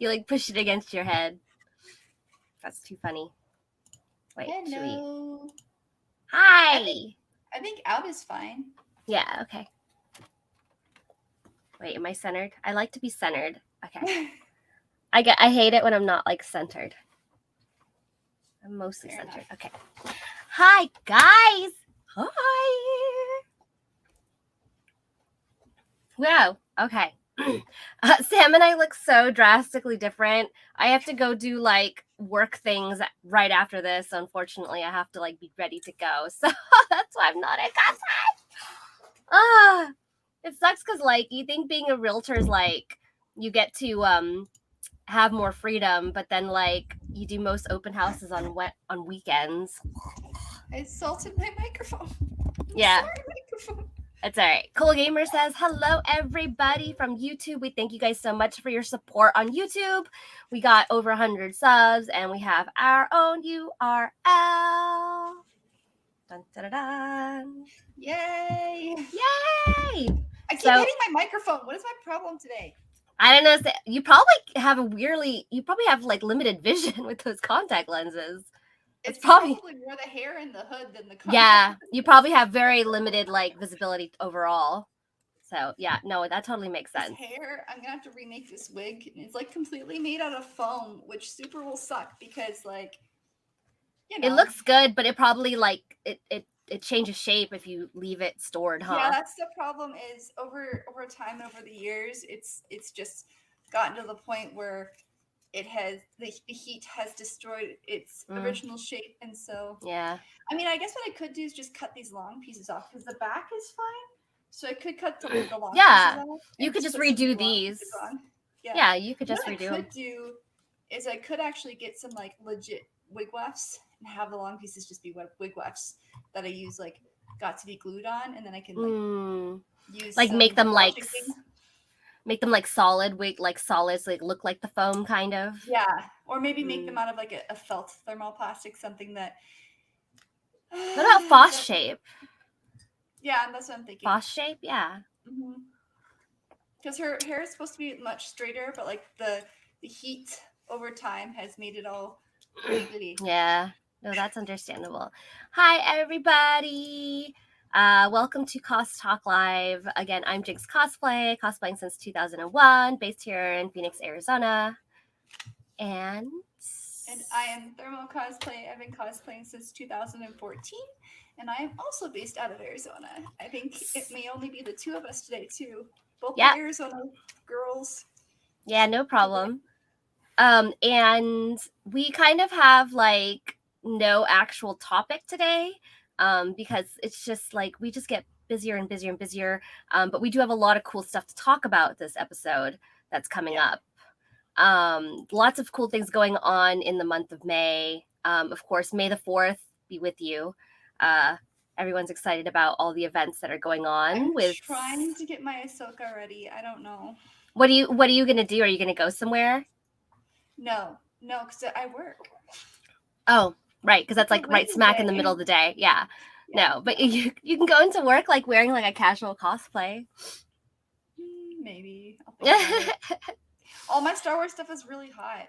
You like push it against your head. That's too funny. Wait, Hello. Hi. I think out is fine. Yeah, okay. Wait, am I centered? I like to be centered. Okay. I hate it when I'm not like centered. I'm mostly Fair centered. enough. Okay. Hi, guys. Hi. Wow. Okay. Sam and I look so drastically different. I have to go do like work things right after this. Unfortunately, I have to like be ready to go. So that's why I'm not in cosplay. It sucks because like you think being a realtor is like you get to have more freedom, but then like you do most open houses on weekends. I salted my microphone. Yeah. Sorry, microphone. It's all right. Cool Gamer says, hello, everybody from YouTube. We thank you guys so much for your support on YouTube. We got over 100 subs, and we have our own URL. Dun, dun, dun, dun. Yay! Yay! I keep hitting my microphone. What is my problem today? I don't know. You probably have like limited vision with those contact lenses. It's probably more the hair in the hood than the contact. Yeah, you probably have very limited like visibility overall. So yeah, no, that totally makes sense. This hair, I'm gonna have to remake this wig. It's like completely made out of foam, which super will suck because like, you know. It looks good, but it probably like it changes shape if you leave it stored, huh? Yeah, that's the problem. Is over time, over the years, it's just gotten to the point where it has the heat has destroyed its original shape, and so yeah. I mean, I guess what I could do is just cut these long pieces off because the back is fine. So I could cut the long pieces off. You could just redo these. Yeah, you could just redo. What I could do is I could actually get some like legit wig wefts and have the long pieces just be wig wefts that I use like got to be glued on, and then I can like use like make them like solid wig, like solids, like look like the foam kind of. Yeah, or maybe make them out of like a felt thermoplastic, something that. What about Foss shape? Yeah, that's what I'm thinking. Foss shape, yeah. Because her hair is supposed to be much straighter, but like the heat over time has made it all wiggly. Yeah, no, that's understandable. Hi, everybody. Welcome to Cos Talk Live. Again, I'm Jinx Cosplay, cosplaying since 2001, based here in Phoenix, Arizona. And I am ThermoCosplay. I've been cosplaying since 2014, and I am also based out of Arizona. I think it may only be the two of us today, too. Both Arizona girls. Yeah, no problem. And we kind of have like no actual topic today, because it's just like we just get busier and busier and busier. But we do have a lot of cool stuff to talk about this episode that's coming up. Lots of cool things going on in the month of May. Of course, May the 4th be with you. Everyone's excited about all the events that are going on. I'm trying to get my Ahsoka ready. I don't know. What are you gonna do? Are you gonna go somewhere? No, because I work. Oh, right, because that's like right smack in the middle of the day. Yeah. No, but you can go into work like wearing like a casual cosplay. Maybe. I'll think about it. All my Star Wars stuff is really hot.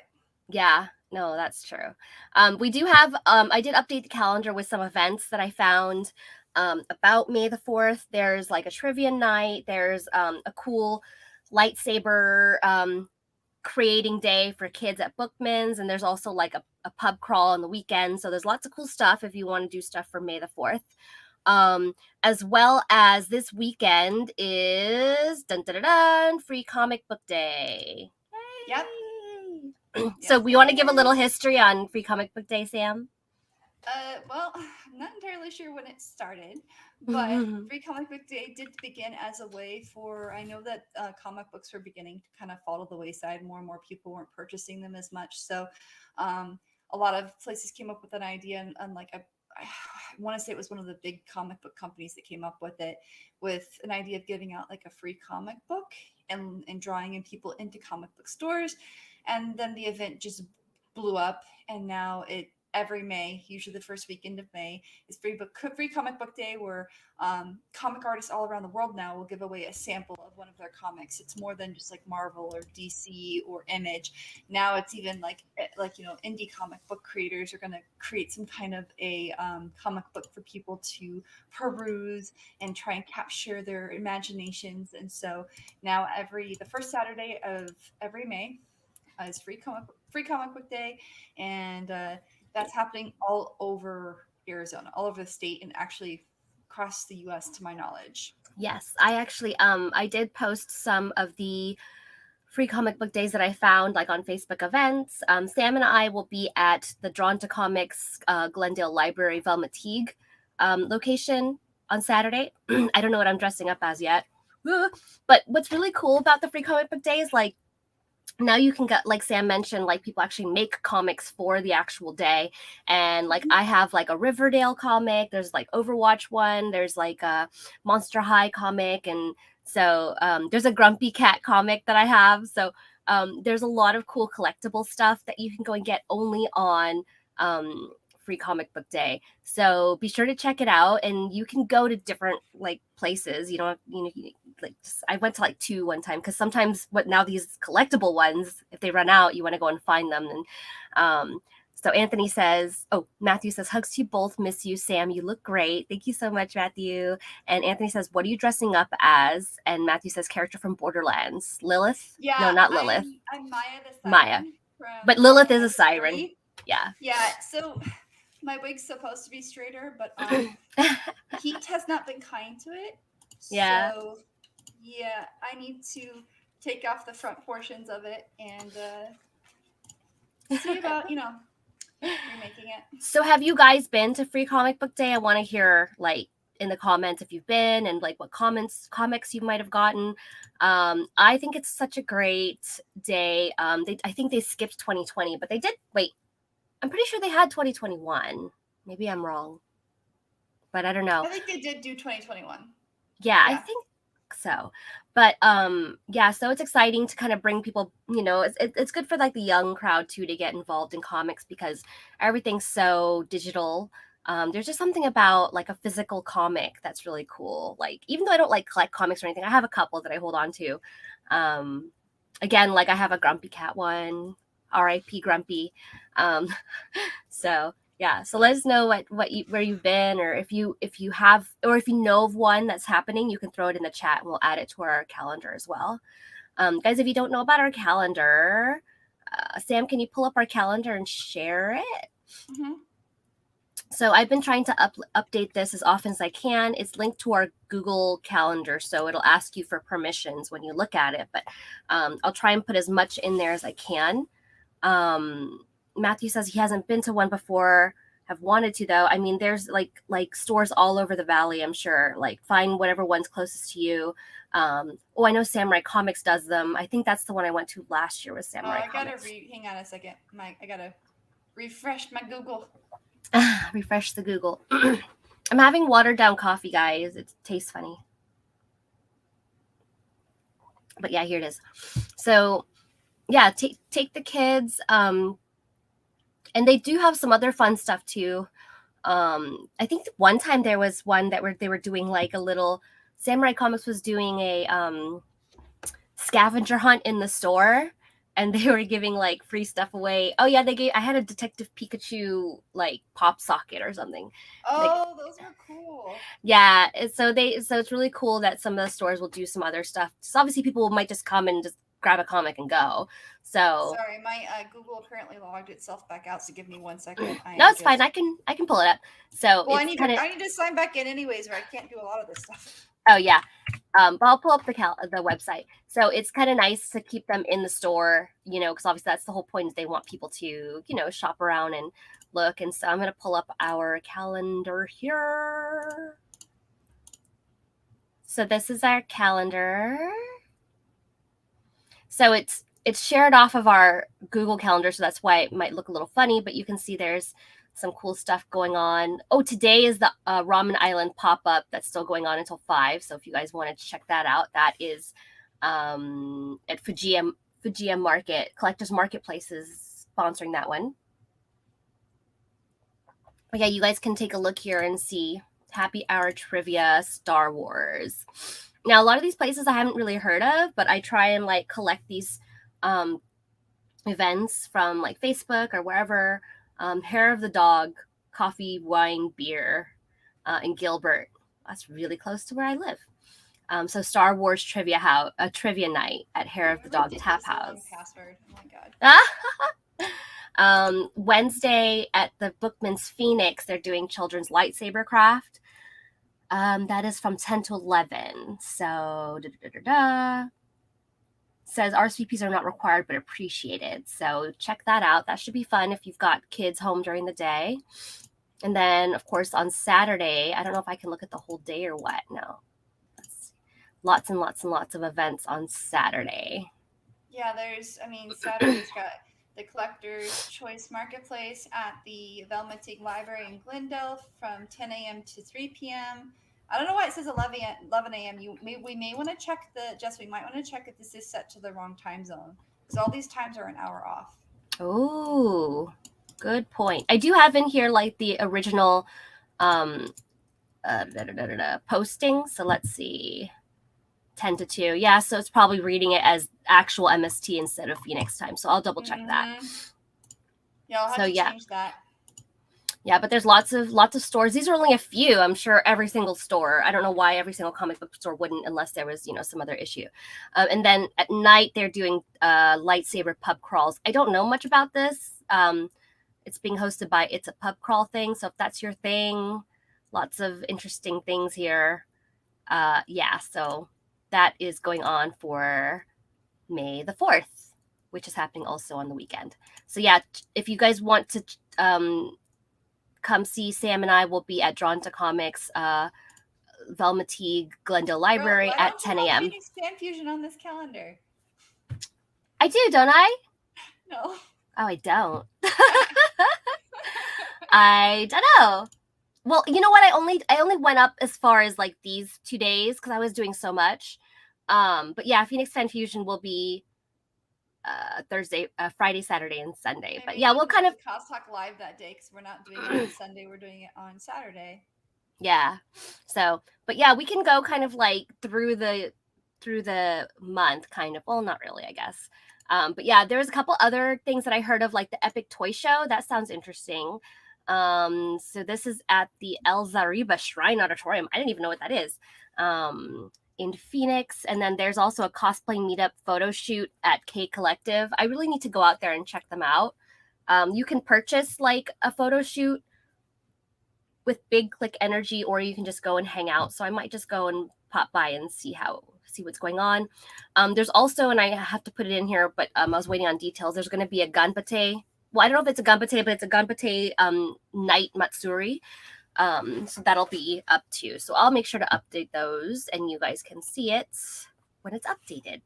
Yeah, no, that's true. We do have, I did update the calendar with some events that I found about May the 4th. There's like a trivia night. There's a cool lightsaber creating day for kids at Bookman's. And there's also like a pub crawl on the weekend. So there's lots of cool stuff if you want to do stuff for May the 4th. As well as this weekend is Free Comic Book Day. Yep. So we want to give a little history on Free Comic Book Day, Sam? Well, I'm not entirely sure when it started, but Free Comic Book Day did begin as a way for, I know that comic books were beginning to kind of fall to the wayside. More and more people weren't purchasing them as much. So a lot of places came up with an idea, and like I want to say it was one of the big comic book companies that came up with it, with an idea of giving out like a free comic book and drawing in people into comic book stores. And then the event just blew up, and now every May, usually the first weekend of May, is free Comic Book Day, where comic artists all around the world now will give away a sample of of one of their comics. It's more than just like Marvel or DC or Image. Now it's even like indie comic book creators are going to create some kind of a comic book for people to peruse and try and capture their imaginations. And so now the first Saturday of every May is free comic book day, and that's happening all over Arizona, all over the state, and actually across the U.S. to my knowledge. Yes, I actually I did post some of the free comic book days that I found, like on Facebook events. Sam and I will be at the Drawn to Comics Glendale Library Velma Teague location on Saturday. I don't know what I'm dressing up as yet. But what's really cool about the free comic book day is like now you can get, like Sam mentioned, like people actually make comics for the actual day. And like I have like a Riverdale comic, there's like Overwatch one, there's like a Monster High comic, and so there's a Grumpy Cat comic that I have. So there's a lot of cool collectible stuff that you can go and get only on free comic book day. So be sure to check it out, and you can go to different like places. You don't like I went to like 2 one time, because sometimes now these collectible ones, if they run out, you want to go and find them. And so Anthony says, Matthew says, hugs to you both, miss you, Sam, you look great. Thank you so much, Matthew. And Anthony says, what are you dressing up as? And Matthew says, character from Borderlands. Lilith? Yeah, no, not Lilith. I'm Maya the Siren. Maya. From But Lilith is a Borderlands siren. 3. Yeah. Yeah, so my wig's supposed to be straighter, but heat has not been kind to it. Yeah. So yeah, I need to take off the front portions of it and see about remaking it. So have you guys been to Free Comic Book Day? I want to hear like in the comments if you've been, and like what comics you might have gotten. I think it's such a great day. I think they skipped 2020, but they did. Wait, I'm pretty sure they had 2021. Maybe I'm wrong, but I don't know. I think they did do 2021. Yeah, I think so. But yeah, so it's exciting to kind of bring people, it's good for like the young crowd too to get involved in comics, because everything's so digital. There's just something about like a physical comic that's really cool. Like, even though I don't like collect comics or anything, I have a couple that I hold on to. Again, like I have a Grumpy Cat one, R.I.P. Grumpy. So yeah, so let us know where you've been, or if you have, or if you know of one that's happening, you can throw it in the chat and we'll add it to our calendar as well. Guys, if you don't know about our calendar, Sam, can you pull up our calendar and share it? Mm-hmm. So I've been trying to update this as often as I can. It's linked to our Google Calendar, so it'll ask you for permissions when you look at it, but I'll try and put as much in there as I can. Matthew says he hasn't been to one before, have wanted to though. I mean, there's like stores all over the valley, I'm sure. Like, find whatever one's closest to you. I know Samurai Comics does them. I think that's the one I went to last year, was Samurai Comics. Hang on a second. I gotta refresh my Google. Refresh the Google. I'm having watered down coffee, guys. It tastes funny. But yeah, here it is. So yeah, take the kids. And they do have some other fun stuff too. I think one time there was one that they were doing like a little, Samurai Comics was doing a scavenger hunt in the store, and they were giving like free stuff away. Oh yeah, I had a Detective Pikachu like pop socket or something. Oh, those are cool. Yeah, so it's really cool that some of the stores will do some other stuff. So obviously people might just come and just grab a comic and go. So sorry, my Google apparently logged itself back out, so give me 1 second. No, it's fine. I can pull it up. So well, I need to sign back in anyways, or I can't do a lot of this stuff. Oh yeah, but I'll pull up the website. So it's kind of nice to keep them in the store, because obviously that's the whole point, is they want people to shop around and look. And so I'm gonna pull up our calendar here. So this is our calendar. So it's shared off of our Google Calendar, so that's why it might look a little funny, but you can see there's some cool stuff going on. Oh, today is the Ramen Island pop-up that's still going on until 5. So if you guys wanted to check that out, that is at Fujiya Market. Collectors Marketplace is sponsoring that one. But yeah, you guys can take a look here and see Happy Hour Trivia Star Wars. Now, a lot of these places I haven't really heard of, but I try and like collect these um, events from like Facebook or wherever. Hair of the Dog, Coffee, Wine, Beer in Gilbert. That's really close to where I live. So Star Wars a trivia night at Hair of the Dog Tap Ridiculously long House. password. Oh my god. Wednesday at the Bookman's Phoenix, they're doing children's lightsaber craft. That is from 10 to 11. So, says RSVPs are not required but appreciated. So, check that out. That should be fun if you've got kids home during the day. And then, of course, on Saturday, I don't know if I can look at the whole day or what. No. Lots and lots and lots of events on Saturday. Yeah, Saturday's got the Collector's Choice Marketplace at the Velmatig Library in Glendale from 10 a.m. to 3 p.m. I don't know why it says 11 a.m. We may want to check we might want to check if this is set to the wrong time zone because all these times are an hour off. Oh, good point. I do have in here like the original posting. So let's see. 10 to 2. Yeah, so it's probably reading it as actual MST instead of Phoenix time. So I'll double check that. Yeah, I'll have to change that. Yeah, but there's lots of stores. These are only a few. I'm sure every single store. I don't know why every single comic book store wouldn't, unless there was, some other issue. And then at night they're doing lightsaber pub crawls. I don't know much about this. It's being hosted by It's a Pub Crawl thing. So if that's your thing, lots of interesting things here. Yeah, so that is going on for May the 4th, which is happening also on the weekend. So yeah, if you guys want to come see Sam and I, will be at Drawn to Comics, Velmatig, Glendale Library Girl, at 10 a.m. Phoenix Fan Fusion on this calendar. I do, don't I? No. Oh, I don't. I don't know. Well, you know what? I only went up as far as like these 2 days because I was doing so much. But yeah, Phoenix Fan Fusion will be Thursday, Friday, Saturday, and Sunday. But yeah, we'll kind of Talk live that day because we're not doing it on Sunday. We're doing it on Saturday. Yeah. So, but yeah, we can go kind of like through the month, kind of. Well, not really, I guess. But yeah, there's a couple other things that I heard of, like the Epic Toy Show. That sounds interesting. So this is at the El Zariba Shrine Auditorium. I didn't even know what that is. In Phoenix. And then there's also a cosplay meetup photo shoot at K Collective. I really need to go out there and check them out. You can purchase like a photo shoot with Big Click Energy, or you can just go and hang out. So I might just go and pop by and see what's going on. There's also, and I have to put it in here, but I was waiting on details. There's going to be a Gunpei. Well, I don't know if it's a Gunpei, but it's a Gunpei night Matsuri. So that'll be up too. So I'll make sure to update those, and you guys can see it when it's updated. Yay.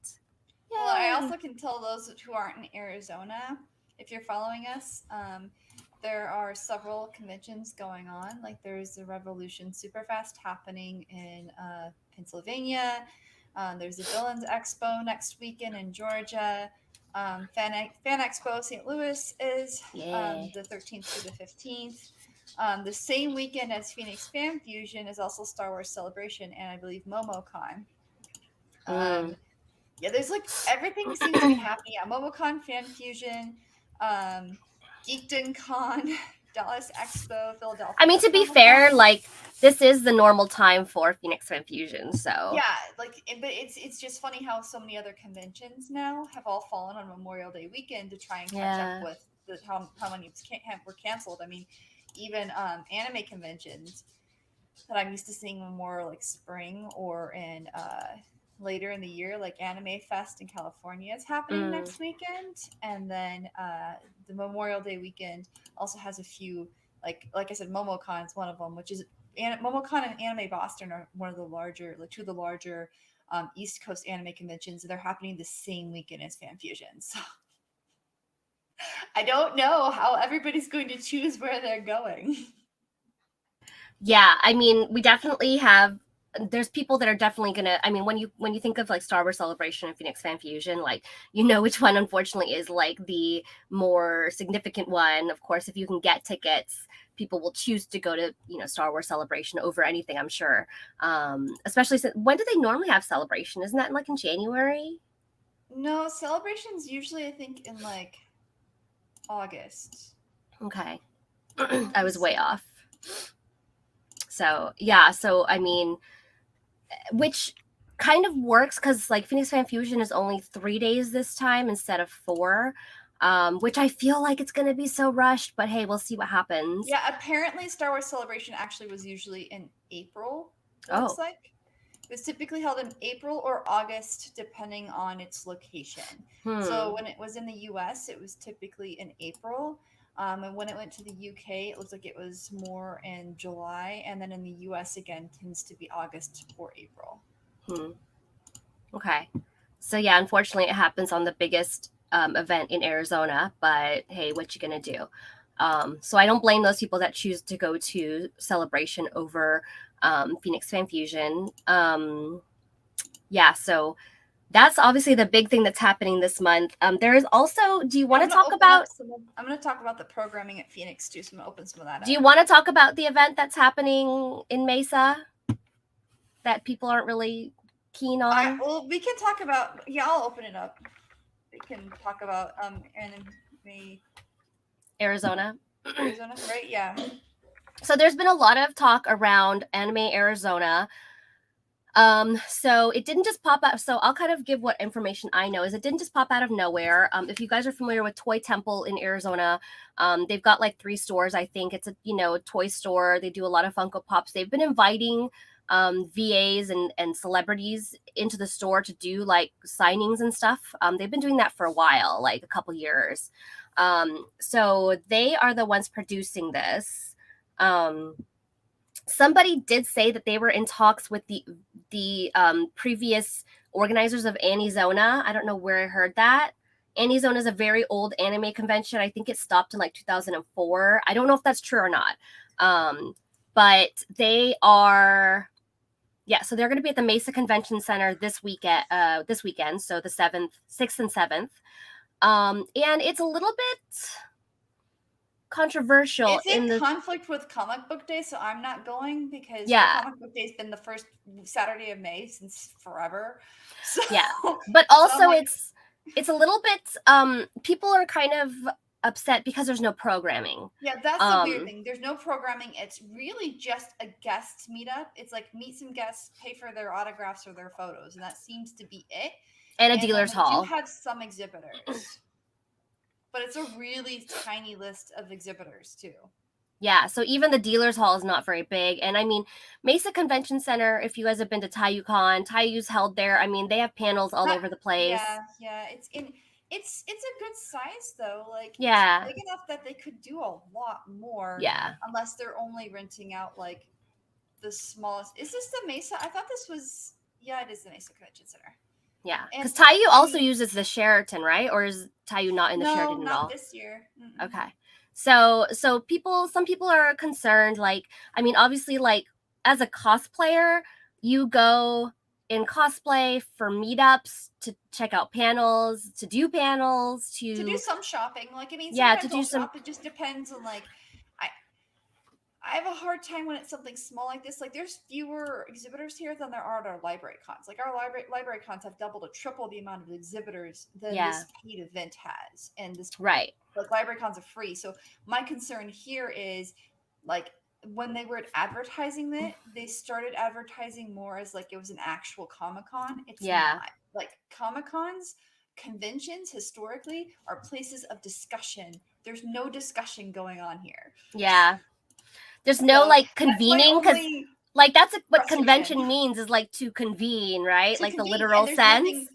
Well, I also can tell those who aren't in Arizona, if you're following us, there are several conventions going on. Like there's the Revolution Superfest happening in Pennsylvania. There's a Villains Expo next weekend in Georgia. Fan Expo St. Louis is the 13th through the 15th. The same weekend as Phoenix Fan Fusion is also Star Wars Celebration and I believe MomoCon. Yeah, there's like everything seems to be happening at MomoCon, Fan Fusion, GeekdonCon, Dallas Expo, Philadelphia. I mean, to be fair, like this is the normal time for Phoenix Fan Fusion, so yeah, but it's just funny how so many other conventions now have all fallen on Memorial Day weekend to try and catch up with how many were canceled. I mean, even anime conventions that I'm used to seeing more like spring or in later in the year, like Anime Fest in California is happening next weekend, and then the Memorial Day weekend also has a few like I said, MomoCon is one of them, which is MomoCon and Anime Boston are two of the larger East Coast anime conventions. They're happening the same weekend as Fan Fusion, so I don't know how everybody's going to choose where they're going. Yeah, I mean, we definitely have there's people that are definitely gonna, I mean, when you think of like Star Wars Celebration and Phoenix Fan Fusion, like, you know which one unfortunately is like the more significant one. Of course, if you can get tickets, people will choose to go to, you know, Star Wars Celebration over anything, I'm sure. Especially since, when do they normally have Celebration? Isn't that like in January? No, celebrations usually I think in like August. Okay. Let I me was way see. off. So yeah, so I mean, which kind of works because like Phoenix Fan Fusion is only 3 days this time instead of 4, which I feel like it's going to be so rushed. But hey, we'll see what happens. Yeah, apparently Star Wars Celebration actually was usually in April, it looks Oh, like. It was typically held in April or August, depending on its location. So hmm. when it was in the US, it was typically in April. And when it went to the UK, it looks like it was more in July. And then in the US, again, tends to be August or April. Hmm. Okay. So yeah, unfortunately, it happens on the biggest event in Arizona. But hey, what you gonna do? So I don't blame those people that choose to go to Celebration over Phoenix Fan Fusion. Yeah, so that's obviously the big thing that's happening this month. There is also, do you Yeah, want to talk about, I'm gonna talk about the programming at Phoenix too, so I'm gonna open some of that do you up. want to talk about the event that's happening in Mesa that people aren't really keen on? Well, we can talk about, yeah, I'll open it up. We can talk about anime Arizona. Arizona, right? Yeah. So there's been a lot of talk around Anime Arizona. So it didn't just pop up. So I'll kind of give what information I know is it didn't just pop out of nowhere. If you guys are familiar with Toy Temple in Arizona, they've got like 3 stores. I think it's a, you know, a toy store. They do a lot of Funko Pops. They've been inviting VAs and celebrities into the store to do like signings and stuff. They've been doing that for a while, like a couple years. So they are the ones producing this. Somebody did say that they were in talks with the previous organizers of Anizona. I don't know where I heard that. Anizona is a very old anime convention. I think it stopped in like 2004. I don't know if that's true or not. But they are, yeah, so they're going to be at the Mesa Convention Center this weekend, so the 6th and 7th. And it's a little bit controversial It's in in the, conflict with Comic Book Day, so I'm not going because well, yeah, Comic Book Day's been the first Saturday of May since forever. So, yeah, but so I'm also like, it's a little bit people are kind of upset because there's no programming. yeah, that's the weird um thing. There's no programming. It's really just a guest meetup. It's like meet some guests, pay for their autographs or their photos, and that seems to be it. and a And then dealer's they do hall. have some exhibitors, but it's a really tiny list of exhibitors too. Yeah, so even the dealer's hall is not very big. And I mean, Mesa Convention Center, if you guys have been to Tayu's held there. I mean, they have panels all Not, over the place. yeah, yeah. It's a good size though. Like it's Yeah, big enough that they could do a lot more, yeah, unless they're only renting out like the smallest. Is this the Mesa? I thought this was. Yeah, it is the Mesa Convention Center. yeah, And because Tayu I also mean, uses the Sheraton, right? Or is Tayu not in the no, Sheraton at not all? this year. Mm-mm. Okay. So people, some people are concerned, like, I mean, obviously, like, as a cosplayer, you go in cosplay for meetups, to check out panels, to do panels, To do to, some shopping, like I mean, yeah, to sometimes do I'll some, shop. It just depends on like I I have a hard time when it's something small like this. Like, there's fewer exhibitors here than there are at our library cons. Like, our library cons have double to triple the amount of exhibitors than yeah, this paid event has, and this right. like library cons are free. So my concern here is like when they were advertising it, they started advertising more as like it was an actual Comic Con. It's Yeah, not. Like Comic Cons, conventions historically are places of discussion. There's no discussion going on here. yeah. There's no So like that's my convening because only like what frustration convention means is like to convene, right? to Like the convene. literal And there's nothing.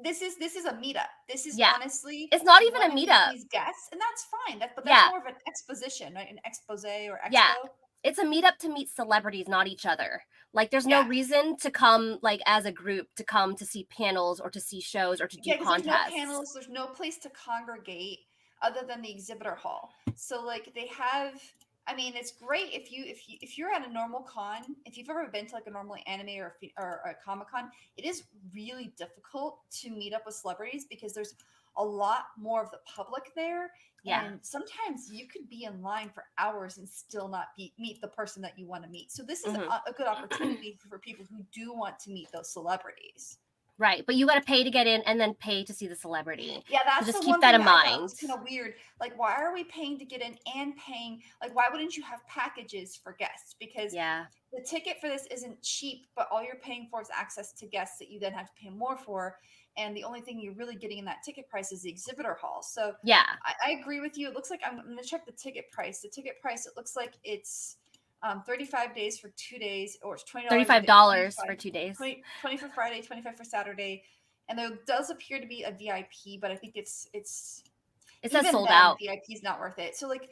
sense. This is a meetup. This is Yeah. honestly It's not even a wanting to meetup. please guests, and that's fine. But that's Yeah. more of an exposition, right? An expose or Yeah. expo. It's a meetup to meet celebrities, not each other. Like there's no Yeah, reason to come like as a group to come to see panels or to see shows or to do yeah, because there's no contests. panels, there's no place to congregate other than the exhibitor hall. So like they have, I mean, it's great if you're at a normal con. If you've ever been to like a normal anime or a Comic Con, it is really difficult to meet up with celebrities because there's a lot more of the public there, Yeah. and sometimes you could be in line for hours and still not meet the person that you want to meet. So this is Hmm. a good opportunity for people who do want to meet those celebrities. Right, but you got to pay to get in and then pay to see the celebrity. Yeah, So that's just the keep one that thing in that I thought mind. was kind of weird. Like, why are we paying to get in and paying? Like, why wouldn't you have packages for guests? Because Yeah. the ticket for this isn't cheap, but all you're paying for is access to guests that you then have to pay more for. And the only thing you're really getting in that ticket price is the exhibitor hall. So Yeah. I agree with you. It looks like I'm going to check the ticket price. The ticket price, it looks like it's 35 days for 2 days, or it's $20 a day, $35 for 2 days. 20 for Friday, 25 for Saturday. And there does appear to be a VIP, but I think it's It says even sold then out. VIP is not worth it. So like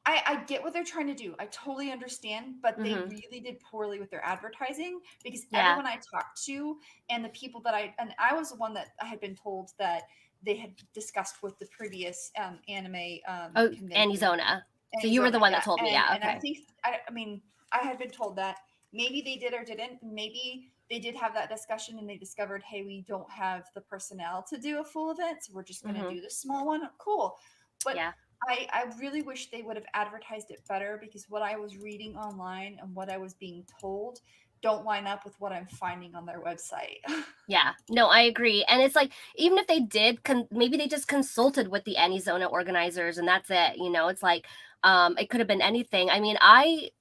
I, I get what they're trying to do. I totally understand, but they Hmm. really did poorly with their advertising because Yeah. everyone I talked to and the people that I was the one that I had been told that they had discussed with the previous anime Oh, convention, Anizona. So you were the Arizona, one yeah, that told me. Yeah. and I Okay. think I mean I had been told that maybe they did or didn't. Maybe they did have that discussion and they discovered, hey, we don't have the personnel to do a full event, so we're just going to Hmm. do the small one. Cool, but Yeah. I really wish they would have advertised it better because what I was reading online and what I was being told don't line up with what I'm finding on their website. Yeah, no, I agree. And it's like, even if they did, maybe they just consulted with the Anizona organizers and that's it. It's like, it could have been anything. I mean, I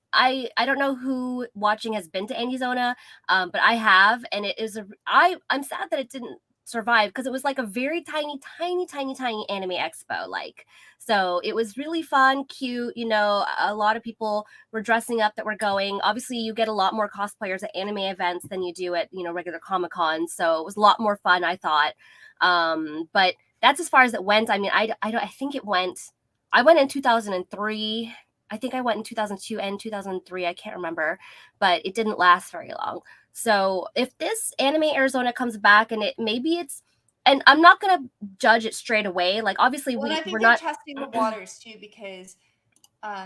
don't know who watching has been to Anizona, but I have, and it is I'm sad that it didn't survive because it was like a very tiny, tiny, tiny, tiny anime expo. Like, so it was really fun, cute. A lot of people were dressing up that were going. Obviously, you get a lot more cosplayers at anime events than you do at regular Comic Con, so it was a lot more fun, I thought. But that's as far as it went. I mean, I think it went. I went in 2003. I think I went in 2002 and 2003. I can't remember, but it didn't last very long. So if this Anime Arizona comes back and and I'm not gonna judge it straight away. Like obviously Well, and I we're think they're not. testing the waters too because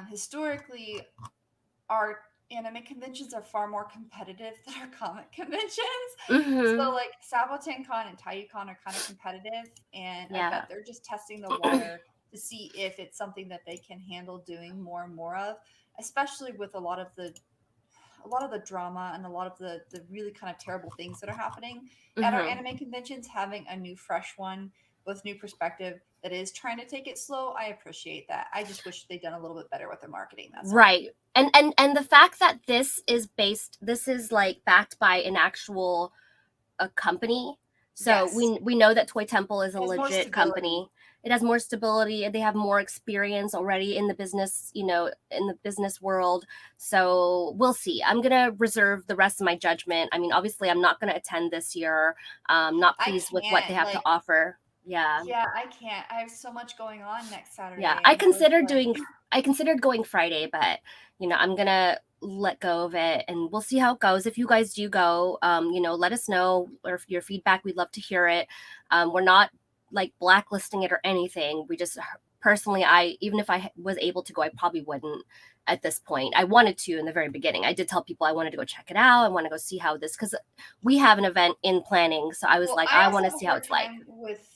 historically our anime conventions are far more competitive than our comic conventions. So Hmm. like SabotanCon and TayuCon are kind of competitive, and I Yeah. bet they're just testing the water to see if it's something that they can handle doing more and more of, especially with a lot of the drama and a lot of the really kind of terrible things that are happening at our Hmm. anime conventions. Having a new fresh one with new perspective that is trying to take it slow, I appreciate that. I just wish they'd done a little bit better with their marketing, that's all. Right. And the fact that this is like backed by an actual a company. So Yes, we know that Toy Temple is a it has more legit stability. company. It has more stability and they have more experience already in the business, in the business world. So we'll see. I'm gonna reserve the rest of my judgment. I mean, obviously I'm not gonna attend this year. Not I pleased with what they can't, have to like, offer. Yeah. yeah, I can't. I have so much going on next Yeah, Saturday. I was like, I considered going Friday, but I'm gonna let go of it and we'll see how it goes. If you guys do go, let us know or if your feedback. We'd love to hear it. We're not like blacklisting it or anything. We just personally, even if I was able to go, I probably wouldn't at this point. I wanted to in the very beginning. I did tell people I wanted to go check it out. I want to go see how this because we have an event in planning. So I was well, like, I I also want to have a see how hard it's like. time with.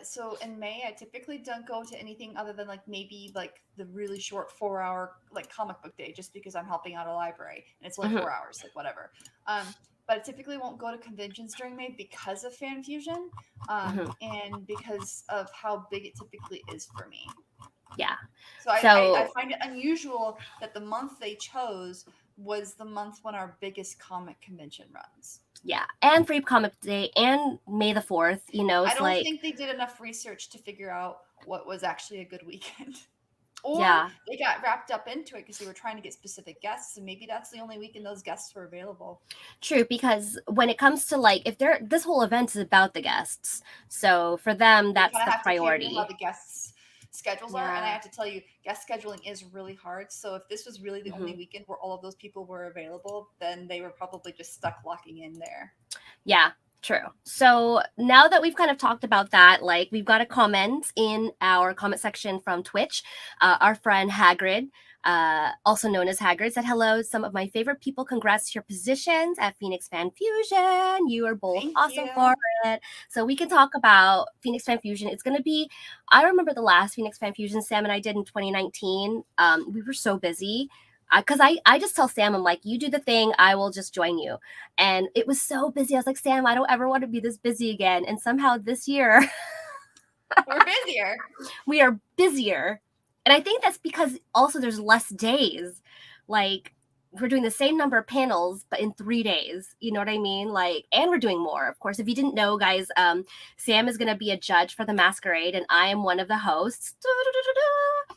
So in May, I typically don't go to anything other than like maybe like the really short 4 hour like comic book day, just because I'm helping out a library and it's only Hmm. 4 hours, like whatever. But I typically won't go to conventions during May because of fan fusion, Hmm. and because of how big it typically is for me. Yeah. So I So find it unusual that the month they chose was the month when our biggest comic convention runs. yeah, and Free Comic Day and May the 4th, I it's don't like, think they did enough research to figure out what was actually a good weekend. Or yeah, they got wrapped up into it because they were trying to get specific guests, and maybe that's the only weekend those guests were available. true. Because when it comes to like, if this whole event is about the guests. So for them, They that's kind of the have to cater to how priority. the guests' schedules are. And I Yeah. have to tell you, guest scheduling is really hard. So if this was really the only Hmm. weekend where all of those people were available, then they were probably just stuck locking in there. Yeah. True. So now that we've kind of talked about that, like we've got a comment in our comment section from Twitch. Our friend Hagrid, also known as Hagrid, said, "Hello, some of my favorite people. Congrats to your positions at Phoenix Fan Fusion. You are both Thank awesome you. for it." So we can talk about Phoenix Fan Fusion. It's going to be, I remember the last Phoenix Fan Fusion Sam and I did in 2019. We were so busy. Because I just tell Sam, I'm like, you do the thing, I will just join you. And it was so busy. I was like, Sam, I don't ever want to be this busy again. And somehow this year, We're busier. we are busier. And I think that's because also there's less days. Like, we're doing the same number of panels, but in 3 days. You know what I mean? Like, and we're doing more, of course. If you didn't know, guys, Sam is going to be a judge for the masquerade, and I am one of the hosts.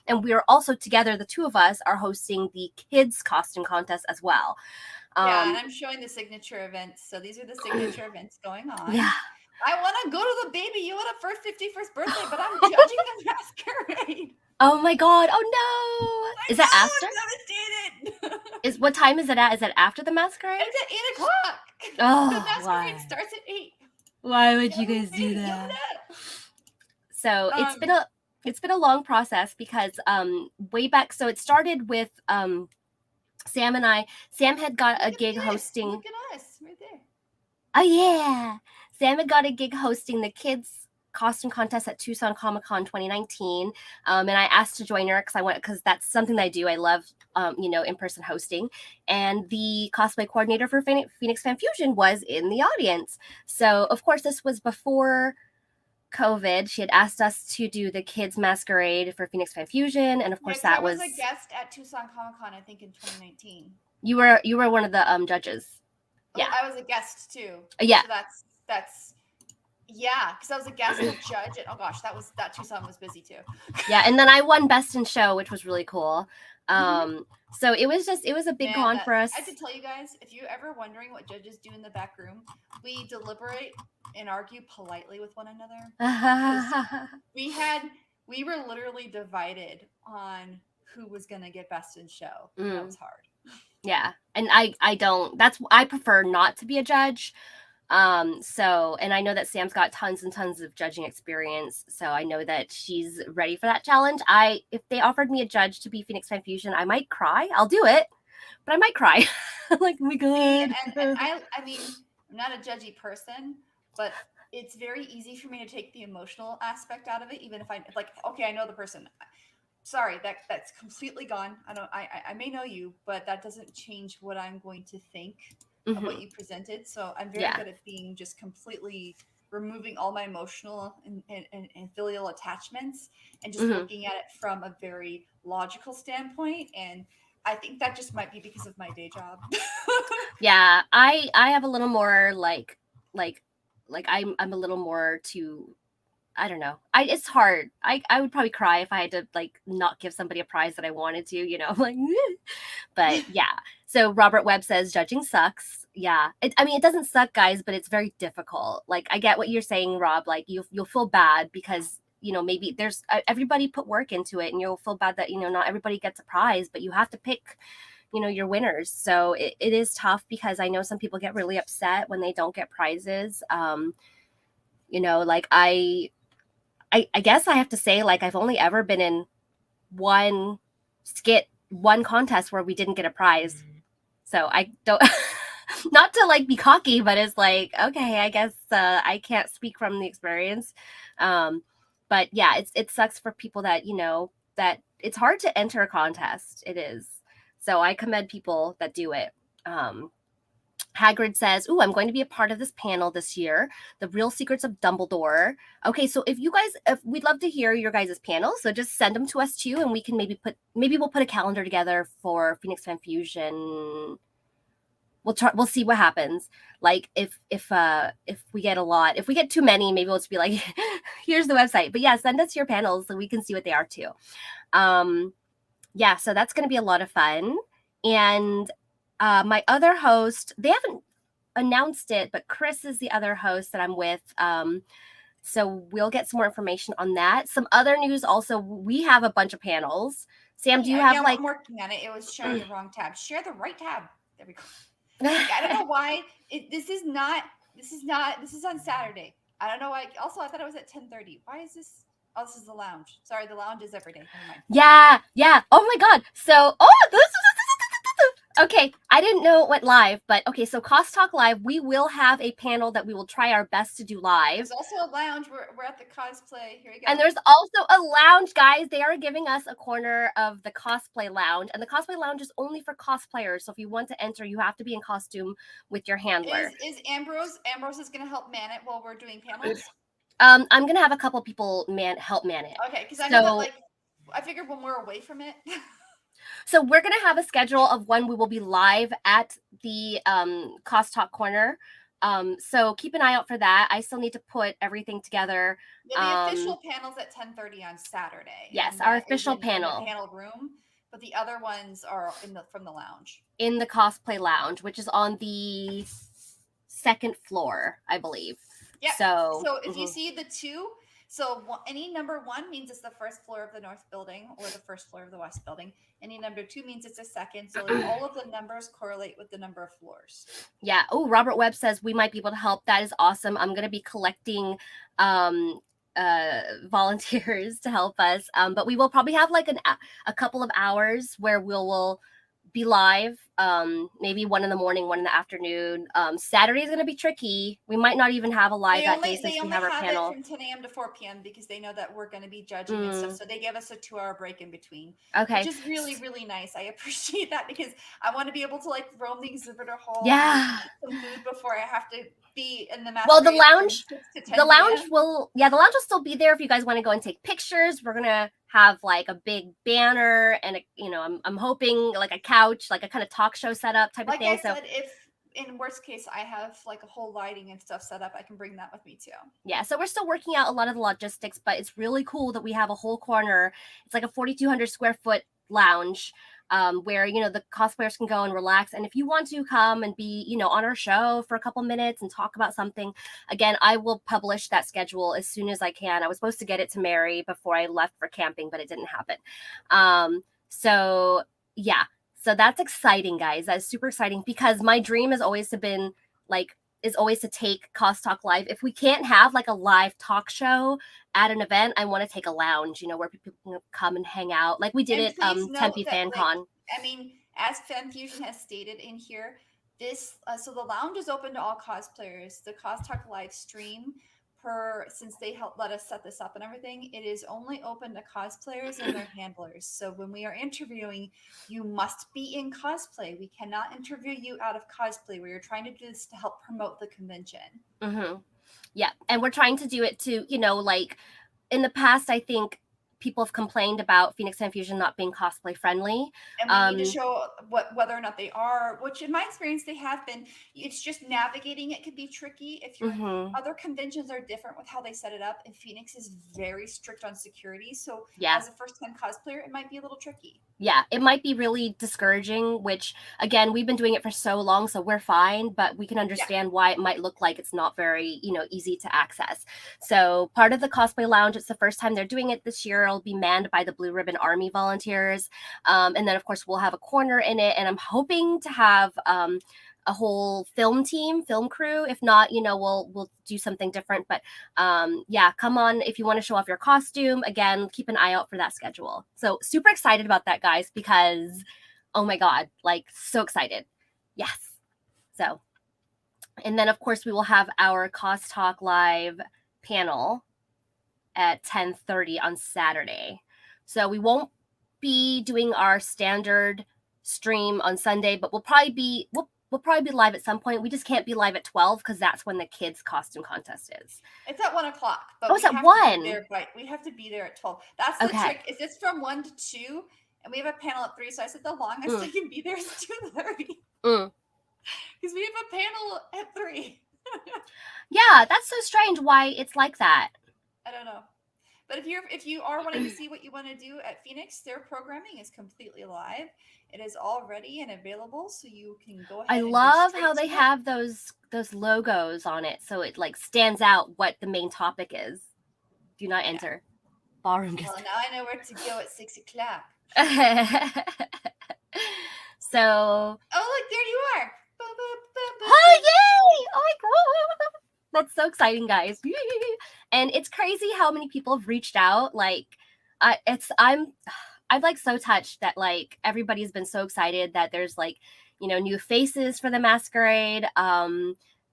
And we are also together, the two of us are hosting the kids' costume contest as well. Yeah, and I'm showing the signature events. So these are the signature events going on. Yeah. I want to go to the Baby Yoda 51st birthday, but I'm judging the masquerade. Oh my god! Oh no! Is that after? I'm devastated. Is what time is it at? Is it after the masquerade? It's at 8 o'clock. Oh, The masquerade why? starts at 8. Why would you guys do that? So it's been a long process because way back, so it started with Sam and I. Sam had got a gig hosting. Look at us right there. Oh yeah, Sam had got a gig hosting the kids costume contest at Tucson Comic Con 2019, and I asked to join her because that's something that I do. I love in person hosting, and the cosplay coordinator for Phoenix Fan Fusion was in the audience. So of course this was before COVID. She had asked us to do the kids masquerade for Phoenix Fan Fusion, and of course that was a guest at Tucson Comic Con, I think in 2019. You were one of the judges. Yeah, I was a guest too. Yeah, so that's yeah, because I was a guest judge, and oh gosh, that Tucson was busy too. Yeah, and then I won Best in Show, which was really cool. So it was a big con for us. I have to tell you guys, if you're ever wondering what judges do in the back room, we deliberate and argue politely with one another. we were literally divided on who was gonna get Best in Show. That was hard. Yeah, and I prefer not to be a judge. So, and I know that Sam's got tons and tons of judging experience, so I know that she's ready for that challenge. If they offered me a judge to be Phoenix Fan Fusion, I might cry. I'll do it, but I might cry. Like, oh my god. And I mean, I'm not a judgy person, but it's very easy for me to take the emotional aspect out of it, even if okay, I know the person. Sorry, that's completely gone. I may know you, but that doesn't change what I'm going to think of what you presented. So I'm very good at being just completely removing all my emotional and filial attachments and just looking at it from a very logical standpoint. And I think that just might be because of my day job. Yeah, I have a little more like I'm a little more to, I don't know. It's hard. I would probably cry if I had to not give somebody a prize that I wanted to, like, but yeah. So Robert Webb says judging sucks. Yeah. It doesn't suck, guys, but it's very difficult. Like, I get what you're saying, Rob. Like, you'll feel bad because, maybe there's everybody put work into it, and you'll feel bad that, not everybody gets a prize, but you have to pick, your winners. So it is tough because I know some people get really upset when they don't get prizes. Like I guess I have to say, I've only ever been in one contest where we didn't get a prize. So I don't, not to be cocky, but it's okay, I guess I can't speak from the experience. But yeah, it sucks for people that, that it's hard to enter a contest. It is. So I commend people that do it. Hagrid says, "Ooh, I'm going to be a part of this panel this year, The Real Secrets of Dumbledore." Okay, so if we'd love to hear your guys' panels, so just send them to us too, and we can maybe we'll put a calendar together for Phoenix Fan Fusion. We'll see what happens. If we get a lot, if we get too many, maybe we'll just be like, here's the website. But yeah, send us your panels so we can see what they are too. Yeah, so that's going to be a lot of fun. And my other host, they haven't announced it, but Chris is the other host that I'm with. So we'll get some more information on that. Some other news also, we have a bunch of panels. Sam, do you have I'm working on it. It was sharing the wrong tab. Share the right tab. There we go. I don't know why. This is not This is not. This is on Saturday. I don't know why. Also, I thought it was at 10:30. Why is this? Oh, this is the lounge. Sorry, the lounge is every day. Never mind. Yeah. Oh my god. So, okay, I didn't know it went live, but okay, so Cost Talk Live, we will have a panel that we will try our best to do live. There's also a lounge. We're at the cosplay. Here we go. And there's also a lounge, guys. They are giving us a corner of the cosplay lounge, and the cosplay lounge is only for cosplayers. So if you want to enter, you have to be in costume with your handler. Is Ambrose? Ambrose is going to help man it while we're doing panels. I'm gonna have a couple people help man it. Okay, because I know that like I figured when we're away from it. So we're gonna have a schedule of when we will be live at the Cost Talk corner. So keep an eye out for that. I still need to put everything together. Yeah, the official panel's at 10:30 on Saturday. Yes, our official panel. In the panel room, but the other ones are from the lounge. In the cosplay lounge, which is on the second floor, I believe. Yeah. So if you see the two, so any number 1 means it's the first floor of the north building or the first floor of the west building. Any number 2 means it's a second. So like all of the numbers correlate with the number of floors. Yeah. Oh, Robert Webb says we might be able to help. That is awesome. I'm going to be collecting volunteers to help us. But we will probably have like a couple of hours where we'll be live, maybe 1 in the morning, 1 in the afternoon. Saturday is going to be tricky. We might not even have a live that day since we have our panel. It from 10 a.m. to 4 p.m. because they know that we're going to be judging and stuff. So they give us a 2-hour break in between. Okay. Which is really, really nice. I appreciate that because I want to be able to like roam the exhibitor hall. Yeah. And eat some food before I have to be in the Well, the lounge will still be there if you guys want to go and take pictures. We're gonna have like a big banner and I'm hoping like a couch, like a kind of talk show setup type of thing. Like I said, if in worst case I have like a whole lighting and stuff set up, I can bring that with me too. Yeah, so we're still working out a lot of the logistics, but it's really cool that we have a whole corner. It's like a 4,200 square foot lounge. Where the cosplayers can go and relax, and if you want to come and be on our show for a couple minutes and talk about something, again, I will publish that schedule as soon as I can. I was supposed to get it to Mary before I left for camping, but it didn't happen. So yeah, so that's exciting, guys. That's super exciting because my dream has always been to take Cost Talk Live. If we can't have like a live talk show at an event, I want to take a lounge, where people can come and hang out, like we did at Tempe FanCon. I mean, as FanFusion has stated in here, this so the lounge is open to all cosplayers. The Cost Talk live stream, since they helped let us set this up and everything, it is only open to cosplayers and their handlers. So when we are interviewing, you must be in cosplay. We cannot interview you out of cosplay. We are trying to do this to help promote the convention. Mm-hmm. Yeah, and we're trying to do it to, like in the past, I think people have complained about Phoenix FanFusion not being cosplay friendly. And we need to show whether or not they are, which in my experience, they have been. It's just navigating it could be tricky. If your other conventions are different with how they set it up, and Phoenix is very strict on security. So as a first-time cosplayer, it might be a little tricky. Yeah, it might be really discouraging, which again, we've been doing it for so long, so we're fine, but we can understand why it might look like it's not very, easy to access. So part of the cosplay lounge, it's the first time they're doing it this year. It'll be manned by the Blue Ribbon Army volunteers. And then of course we'll have a corner in it, and I'm hoping to have a whole film crew. If not, we'll do something different. But yeah, come on if you want to show off your costume. Again, keep an eye out for that schedule. So super excited about that, guys, because oh my god, like so excited. Yes. So, and then of course we will have our Cost Talk Live panel at 10:30 on Saturday. So we won't be doing our standard stream on Sunday, but we'll probably be live at some point. We just can't be live at 12 because that's when the kids' costume contest is. It's at 1 o'clock. But it's at 1. We have to be there at 12. That's the trick. Is it's from 1 to 2, and we have a panel at 3. So I said the longest I can be there is 2:30. Because we have a panel at 3. Yeah, that's so strange. Why it's like that? I don't know. But if you are wanting to see what you want to do at Phoenix, their programming is completely live. It is all ready and available, so you can go ahead. I love how they have those logos on it, so it like stands out what the main topic is. Do not enter. Ballroom. Well, now I know where to go at 6 o'clock. So. Oh, look, there you are. Oh, yay! Oh my god, that's so exciting, guys! And it's crazy how many people have reached out. Like, I'm like so touched that like everybody's been so excited that there's like new faces for the masquerade.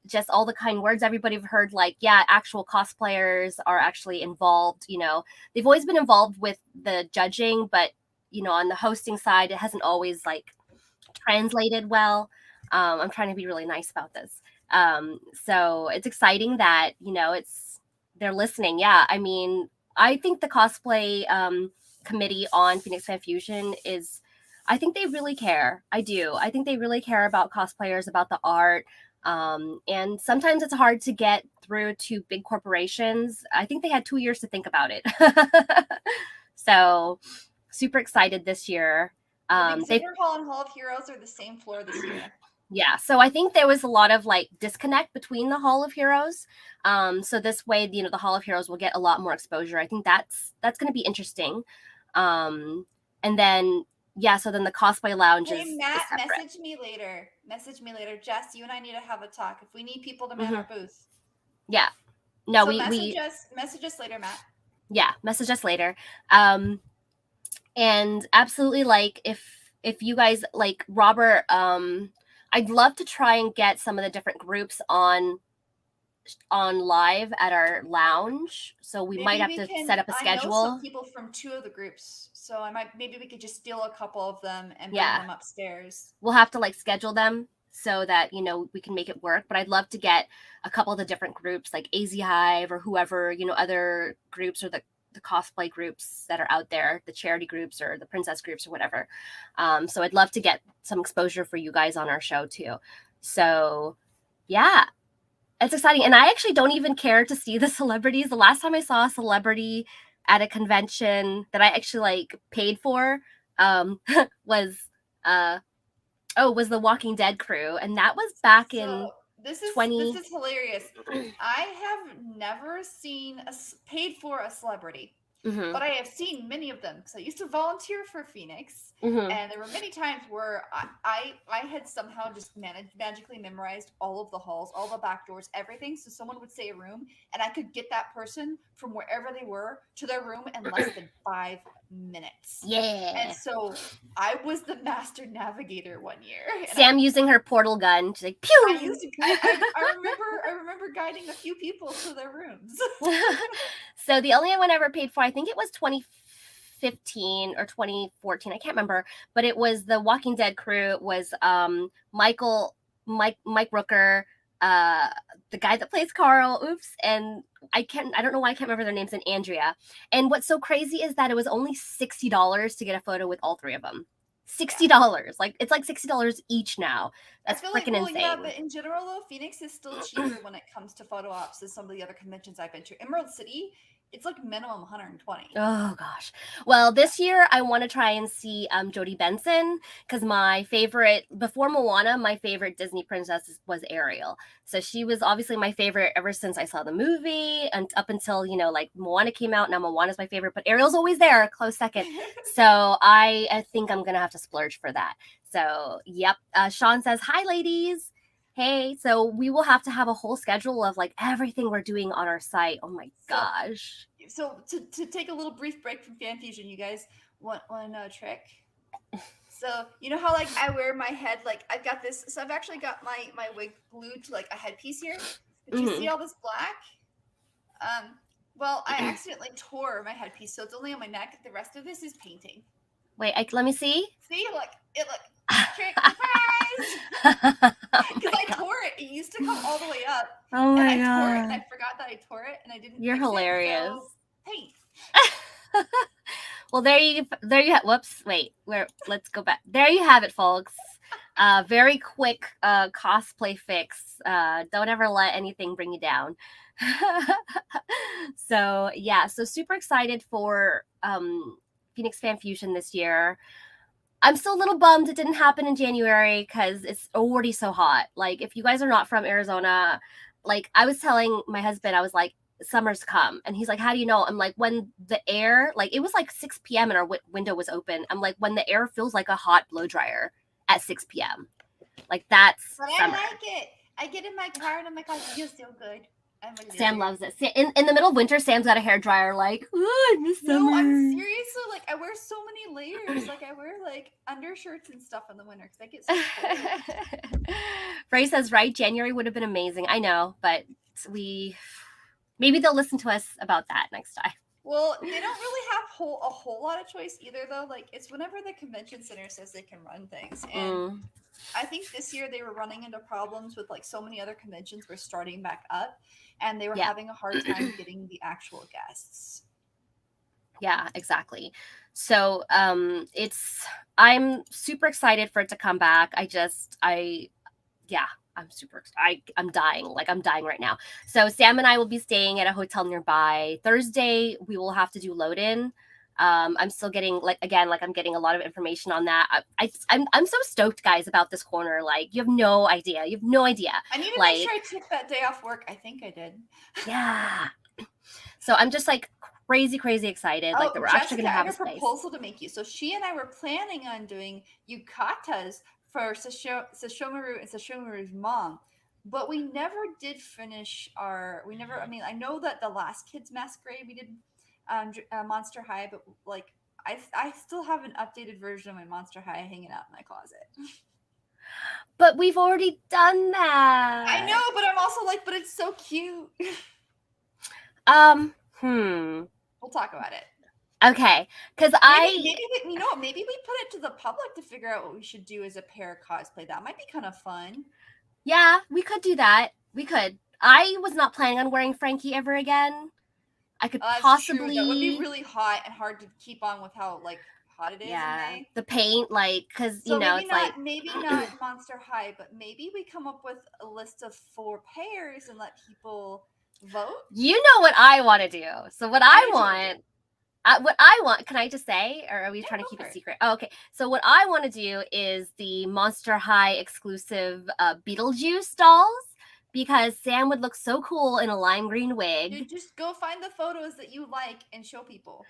Just all the kind words everybody have heard. Like, yeah, actual cosplayers are actually involved. They've always been involved with the judging, but on the hosting side, it hasn't always like translated well. I'm trying to be really nice about this. So it's exciting that they're listening. Yeah, I mean, I think the cosplay committee on Phoenix Fan Fusion is. I think they really care. I do. I think they really care about cosplayers, about the art. And sometimes it's hard to get through to big corporations. I think they had 2 years to think about it. So super excited this year. The Exhibit Hall and Hall of Heroes are the same floor this year. Yeah, so I think there was a lot of like disconnect between the Hall of Heroes. So this way, the Hall of Heroes will get a lot more exposure. I think that's going to be interesting. And then so then the cosplay lounge Hey, is Matt, separate. message me later. Jess, you and I need to have a talk. If we need people to man our booth. Yeah. No, so we message us later, Matt. Yeah, message us later. And absolutely, like if you guys like Robert, I'd love to try and get some of the different groups on live at our lounge. So we might have to set up a schedule. I know some people from 2 of the groups, so maybe we could just steal a couple of them and bring them upstairs. We'll have to like schedule them so that we can make it work. But I'd love to get a couple of the different groups, like AZ Hive or whoever, other groups, or the cosplay groups that are out there, the charity groups or the princess groups or whatever. So I'd love to get some exposure for you guys on our show too. So yeah, it's exciting. And I actually don't even care to see the celebrities. The last time I saw a celebrity at a convention that I actually like paid for was the Walking Dead crew, and that was back in this is hilarious. I have never paid for a celebrity, but I have seen many of them because I used to volunteer for Phoenix, and there were many times where I had somehow just magically memorized all of the halls, all the back doors, everything. So someone would say a room, and I could get that person from wherever they were to their room in less than 5 minutes. Yeah. And so I was the master navigator one year. Sam using her portal gun, she's like, pew! I remember guiding a few people to their rooms. So the only one I ever paid for, I think it was 2015 or 2014, I can't remember, but it was the Walking Dead crew. It was Mike Rooker, the guy that plays Carl, and I don't know why I can't remember their names, and Andrea. And what's so crazy is that it was only $60 to get a photo with all 3 of them. $60. Like, it's like $60 each now. That's freaking insane. Yeah, but in general though, Phoenix is still cheaper when it comes to photo ops than some of the other conventions I've been to. Emerald City, it's like minimum 120. Oh gosh. Well, this year I want to try and see Jodie Benson, because my favorite before Moana, my favorite Disney princess was Ariel. So she was obviously my favorite ever since I saw the movie, and up until like Moana came out. Now Moana's my favorite, but Ariel's always there, a close second. So I think I'm gonna have to splurge for that. So yep. Sean says, "Hi, ladies." Hey, so we will have to have a whole schedule of like everything we're doing on our site. Oh my gosh. So to take a little brief break from Fan Fusion, you guys want one trick? So you know how like I wear my head, like I've got this, so I've actually got my wig glued to like a headpiece here. But you see all this black? Well, I accidentally tore my headpiece, so it's only on my neck. The rest of this is painting. Wait, let me see. See, look, trick, surprise! Because I tore it. It used to come all the way up. Oh my and I god! Tore it, and I forgot that I tore it, and I didn't. You're hilarious. So paint. Well, there you have. Whoops! Wait, let's go back. There you have it, folks. Very quick cosplay fix. Don't ever let anything bring you down. So yeah, so super excited for Phoenix Fan Fusion this year. I'm still a little bummed it didn't happen in January because it's already so hot. Like, if you guys are not from Arizona, like I was telling my husband, I was like, summer's come. And he's like, how do you know? I'm like, when the air, like it was like 6 p.m. and our window was open. I'm like, when the air feels like a hot blow dryer at 6 p.m. Like that's But I summer. like it. I get in my car and I'm like, it feels so good. I'm ready to Sam wear it. loves it. In the middle of winter, Sam's got a hair dryer. Like, oh, I miss No, I'm summer. seriously like I wear so many layers. Like I wear like undershirts and stuff in the winter because I get so cold. Ray says, right, January would have been amazing. I know, but maybe they'll listen to us about that next time. Well, they don't really have a whole lot of choice either, though. Like it's whenever the convention center says they can run things, and I think this year they were running into problems with like so many other conventions were starting back up, and they were Yeah. having a hard time getting the actual guests. Yeah, exactly. So I'm super excited for it to come back. I'm super I'm dying. Like I'm dying right now. So Sam and I will be staying at a hotel nearby. Thursday we will have to do load in. I'm still getting I'm getting a lot of information on that. I'm so stoked, guys, about this corner. Like you have no idea. You have no idea. I need to like, make sure I took that day off work. I think I did. Yeah. So I'm just like crazy excited. Like that we're actually Jessica, gonna I have have a a space. proposal to make you. So she and I were planning on doing yukatas for Sashomaru and Sashomaru's mom, but we never did finish our. We never. I mean, I know that the last kids masquerade we did Monster High, but like I still have an updated version of my Monster High hanging out in my closet. But we've already done that. I know, but I'm also like, but it's so cute. We'll talk about it. Okay, because Maybe we put it to the public to figure out what we should do as a pair cosplay. That might be kind of fun. Yeah, we could do that. We could. I was not planning on wearing Frankie ever again. I could possibly. True. That would be really hot and hard to keep on with how like hot it is in May. The paint, like, because So maybe it's not like maybe not Monster High, but maybe we come up with a list of 4 pairs and let people vote. You know what I want to do. So what I want, can I just say, or are we trying to keep it secret? Oh, okay. So what I want to do is the Monster High exclusive Beetlejuice dolls, because Sam would look so cool in a lime green wig. You just go find the photos that you like and show people.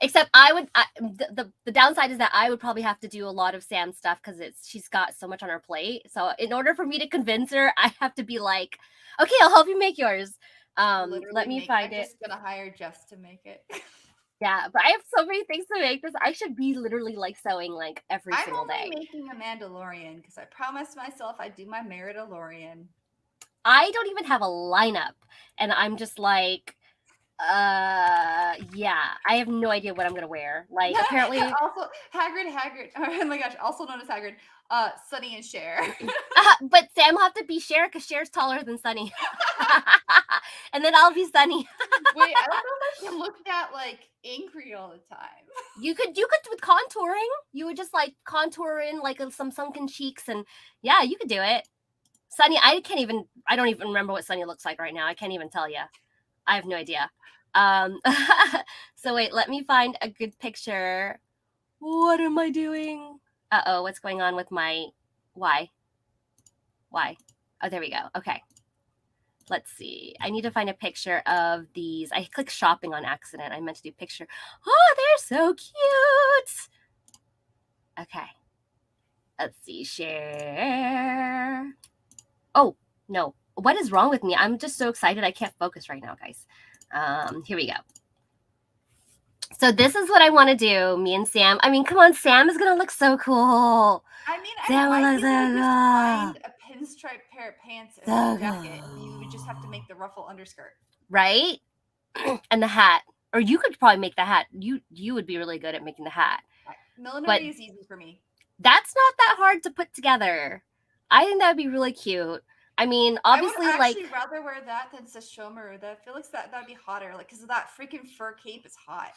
Except the downside is that I would probably have to do a lot of Sam's stuff because she's got so much on her plate. So in order for me to convince her, I have to be like, okay, I'll help you make yours. Let me find it. I'm just gonna hire Jess to make it. Yeah, but I have so many things to make this. I should be literally like sewing like every single day. I'm only making a Mandalorian because I promised myself I'd do my Meridalorian. I don't even have a lineup, and I'm just like, yeah, I have no idea what I'm gonna wear. Like apparently also Hagrid, oh my gosh, also known as Hagrid, Sunny and Cher. But Sam will have to be Cher because Cher's taller than Sunny. And then I'll be Sunny. Wait, I don't know if I can look that like angry all the time. You could with contouring. You would just like contour in like some sunken cheeks, and yeah, you could do it. Sunny, I don't even remember what Sunny looks like right now. I can't even tell you. I have no idea. So wait, let me find a good picture. What am I doing? Uh-oh, what's going on with my why? Oh, there we go. Okay. Let's see. I need to find a picture of these. I clicked shopping on accident. I meant to do picture. Oh, they're so cute. Okay. Let's see. Share. Oh, no. What is wrong with me? I'm just so excited. I can't focus right now, guys. Here we go. So this is what I want to do. Me and Sam. I mean, come on. Sam is going to look so cool. I mean, I think we just find a pinstripe pair of pants and a jacket, and you would just have to make the ruffle underskirt. Right? And the hat. Or you could probably make the hat. You would be really good at making the hat. Millinery is easy for me. That's not that hard to put together. I think that would be really cute. I mean, obviously, I would actually rather wear that than Sashomaru. I feel like that'd be hotter, like because of that freaking fur cape is hot.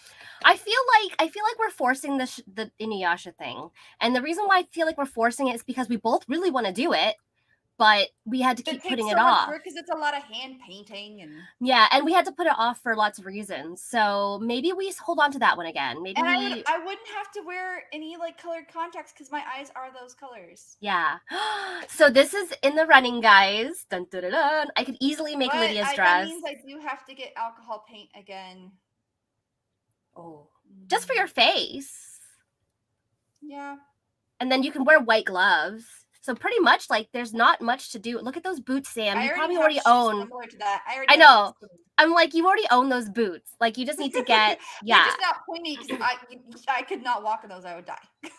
I feel like we're forcing the Inuyasha thing, and the reason why I feel like we're forcing it is because we both really want to do it, but we had to keep putting it off because it's a lot of hand painting and and we had to put it off for lots of reasons. So maybe we hold on to that one again. Maybe I wouldn't have to wear any like colored contacts because my eyes are those colors. Yeah. So this is in the running, guys. Dun, dun, dun, dun. I could easily make Lydia's dress. That means I do have to get alcohol paint again. Oh, just for your face. Yeah. And then you can wear white gloves. So pretty much like there's not much to do. Look at those boots, Sam. You probably have already shoes own. similar to that. I already I have know. boots. I'm like, you already own those boots. Like you just need to get They're yeah. just not pointy because I could not walk in those. I would die.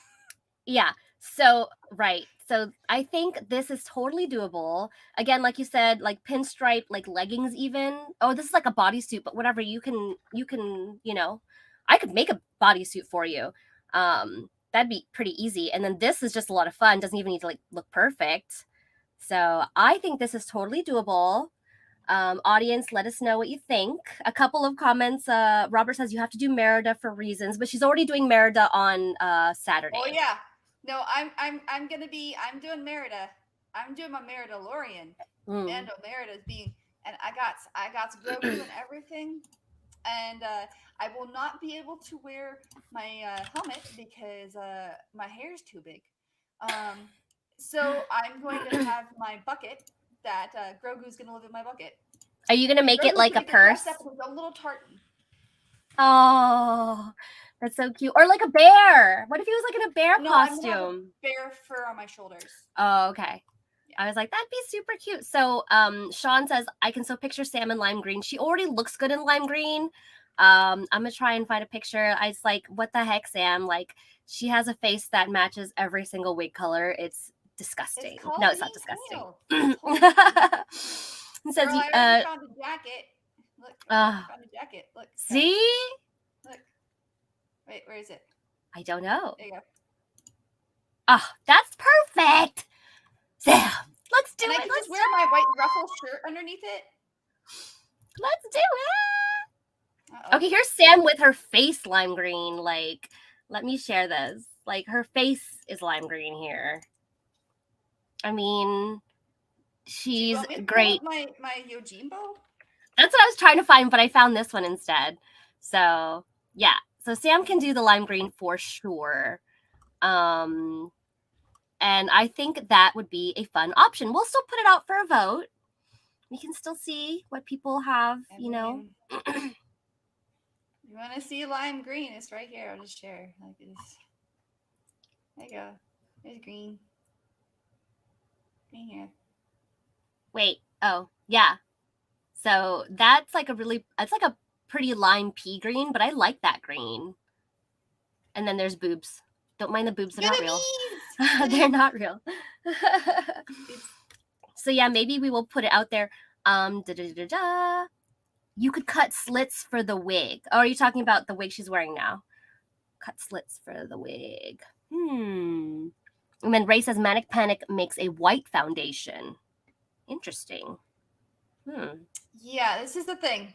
Yeah. So, right. So I think this is totally doable. Again, like you said, like pinstripe, like leggings even. Oh, this is like a bodysuit, but whatever, you know, I could make a bodysuit for you. That'd be pretty easy. And then this is just a lot of fun. Doesn't even need to like look perfect. So I think this is totally doable. Audience, let us know what you think. A couple of comments. Robert says you have to do Merida for reasons, but she's already doing Merida on Saturday. Oh yeah. No, I'm doing Merida. I'm doing my Merida Lorian. Mando Merida's being, and I got Grogu and everything, and I will not be able to wear my helmet because my hair is too big. So I'm going to have my bucket that Grogu's going to live in my bucket. Are you gonna And make it Grogu's like a going to get purse? dressed up with a little tartan. Oh, that's so cute. Or like a bear. What if he was like in a bear No, I'm gonna have a costume? bear fur on my shoulders. Oh, okay. Yeah. I was like, that'd be super cute. So Sean says I can still picture Sam in lime green. She already looks good in lime green. I'm gonna try and find a picture. I was like, what the heck, Sam? Like, she has a face that matches every single wig color. It's disgusting. It's called No, it's being not disgusting. pale. Totally. It says Girl, he I already found a jacket. Look, I found a jacket. Look. See? Look. Wait, where is it? I don't know. There you go. Oh, that's perfect. Sam, let's do and it. I can just wear my white ruffle shirt underneath it. Let's do it. Uh-oh. Okay, here's Sam with her face lime green. Like, let me share this. Like, her face is lime green here. I mean, she's great. My Yojimbo? That's what I was trying to find, but I found this one instead. So, yeah. So Sam can do the lime green for sure. And I think that would be a fun option. We'll still put it out for a vote. We can still see what people have, you know. You want to see lime green? It's right here. I'll just share like this. There you go. There's green. Green here. Wait. Oh, yeah. So that's like it's like a pretty lime pea green, but I like that green. And then there's boobs. Don't mind the boobs. They're not real. They're not real. So yeah, maybe we will put it out there. You could cut slits for the wig. Oh, are you talking about the wig she's wearing now? Cut slits for the wig. And then Ray says Manic Panic makes a white foundation. Interesting. Yeah, this is the thing.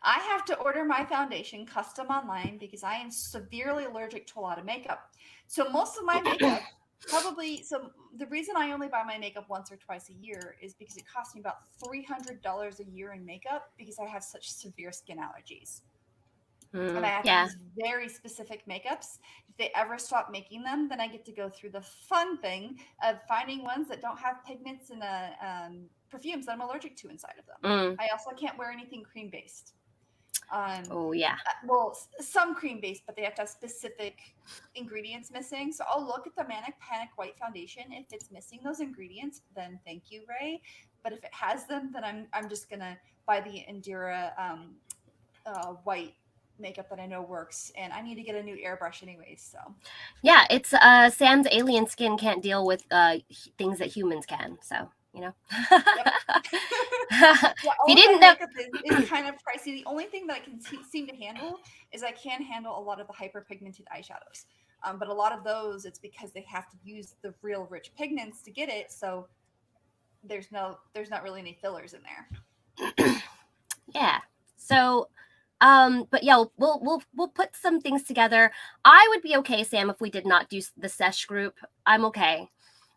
I have to order my foundation custom online because I am severely allergic to a lot of makeup. So most of my makeup so the reason I only buy my makeup once or twice a year is because it costs me about $300 a year in makeup because I have such severe skin allergies. And I have to use very specific makeups. If they ever stop making them, then I get to go through the fun thing of finding ones that don't have pigments and perfumes that I'm allergic to inside of them. I also can't wear anything cream based. Oh yeah. Well, some cream based, but they have to have specific ingredients missing. So I'll look at the Manic Panic white foundation. If it's missing those ingredients, then thank you, Ray. But if it has them, then I'm just gonna buy the Indira white makeup that I know works, and I need to get a new airbrush anyways. So yeah, it's Sam's alien skin can't deal with things that humans can. So you know. Yeah, you didn't know. Makeup is kind of pricey. The only thing that I can seem to handle is I can handle a lot of the hyperpigmented eyeshadows. But a lot of those, it's because they have to use the real rich pigments to get it. So there's not really any fillers in there. Yeah. So, but yeah, we'll put some things together. I would be okay, Sam, if we did not do the sesh group. I'm okay.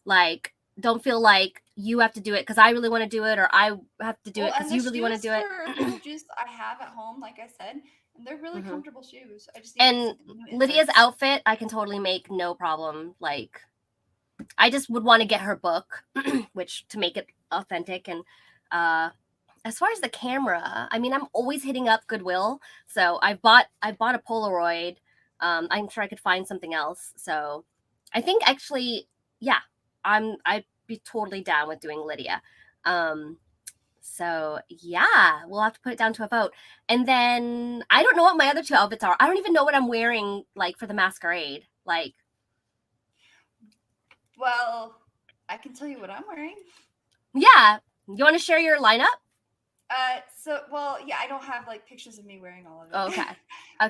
Like, don't feel like you have to do it because I really want to do it, or I have to do it because you really want to do it. Little juice I have at home, like I said, and they're really comfortable shoes. I just and Lydia's outfit, I can totally make no problem. Like, I just would want to get her book, which to make it authentic. And as far as the camera, I mean, I'm always hitting up Goodwill, so I bought a Polaroid. I'm sure I could find something else. So I think actually, yeah. I'd be totally down with doing Lydia. So yeah, we'll have to put it down to a vote. And then I don't know what my other two outfits are. I don't even know what I'm wearing like for the masquerade. Like, Well, I can tell you what I'm wearing. yeah, you want to share your lineup? Well, yeah, I don't have like pictures of me wearing all of it. Oh, okay. Okay.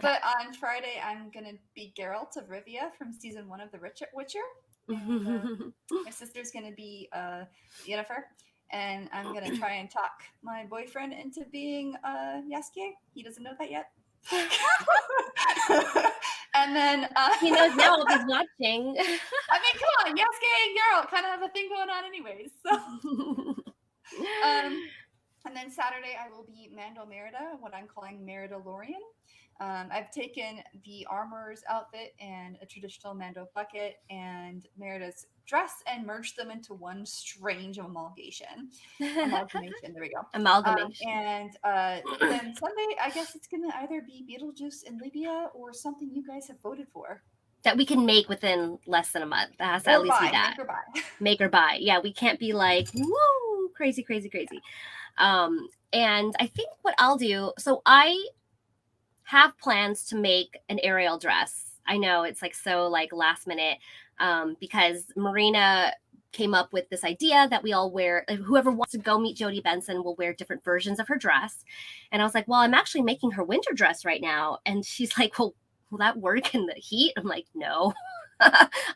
But on Friday, I'm gonna be Geralt of Rivia from season 1 of The Witcher, and my sister's gonna be Yennefer, and I'm gonna try and talk my boyfriend into being Yaskier. He doesn't know that yet. And then He knows now if he's watching. I mean, come on, Yaskier and Geralt kind of have a thing going on, anyways. So. And then Saturday, I will be Mando Merida, what I'm calling Merida Lorian. I've taken the armorer's outfit and a traditional Mando bucket and Merida's dress and merged them into one strange amalgamation. Amalgamation, there we go. Amalgamation. And then Sunday, I guess it's going to either be Beetlejuice and Lydia or something you guys have voted for. That we can make within less than a month. That has to Or at least buy, be that. make or buy. Make or buy. Yeah, we can't be like, woo, crazy, crazy, crazy. And I think what I'll do, so I have plans to make an Ariel dress. I know it's like so like last minute, because Marina came up with this idea that we all wear, whoever wants to go meet Jodie Benson will wear different versions of her dress. And I was like, well, I'm actually making her winter dress right now. And she's like, well, will that work in the heat? I'm like, no.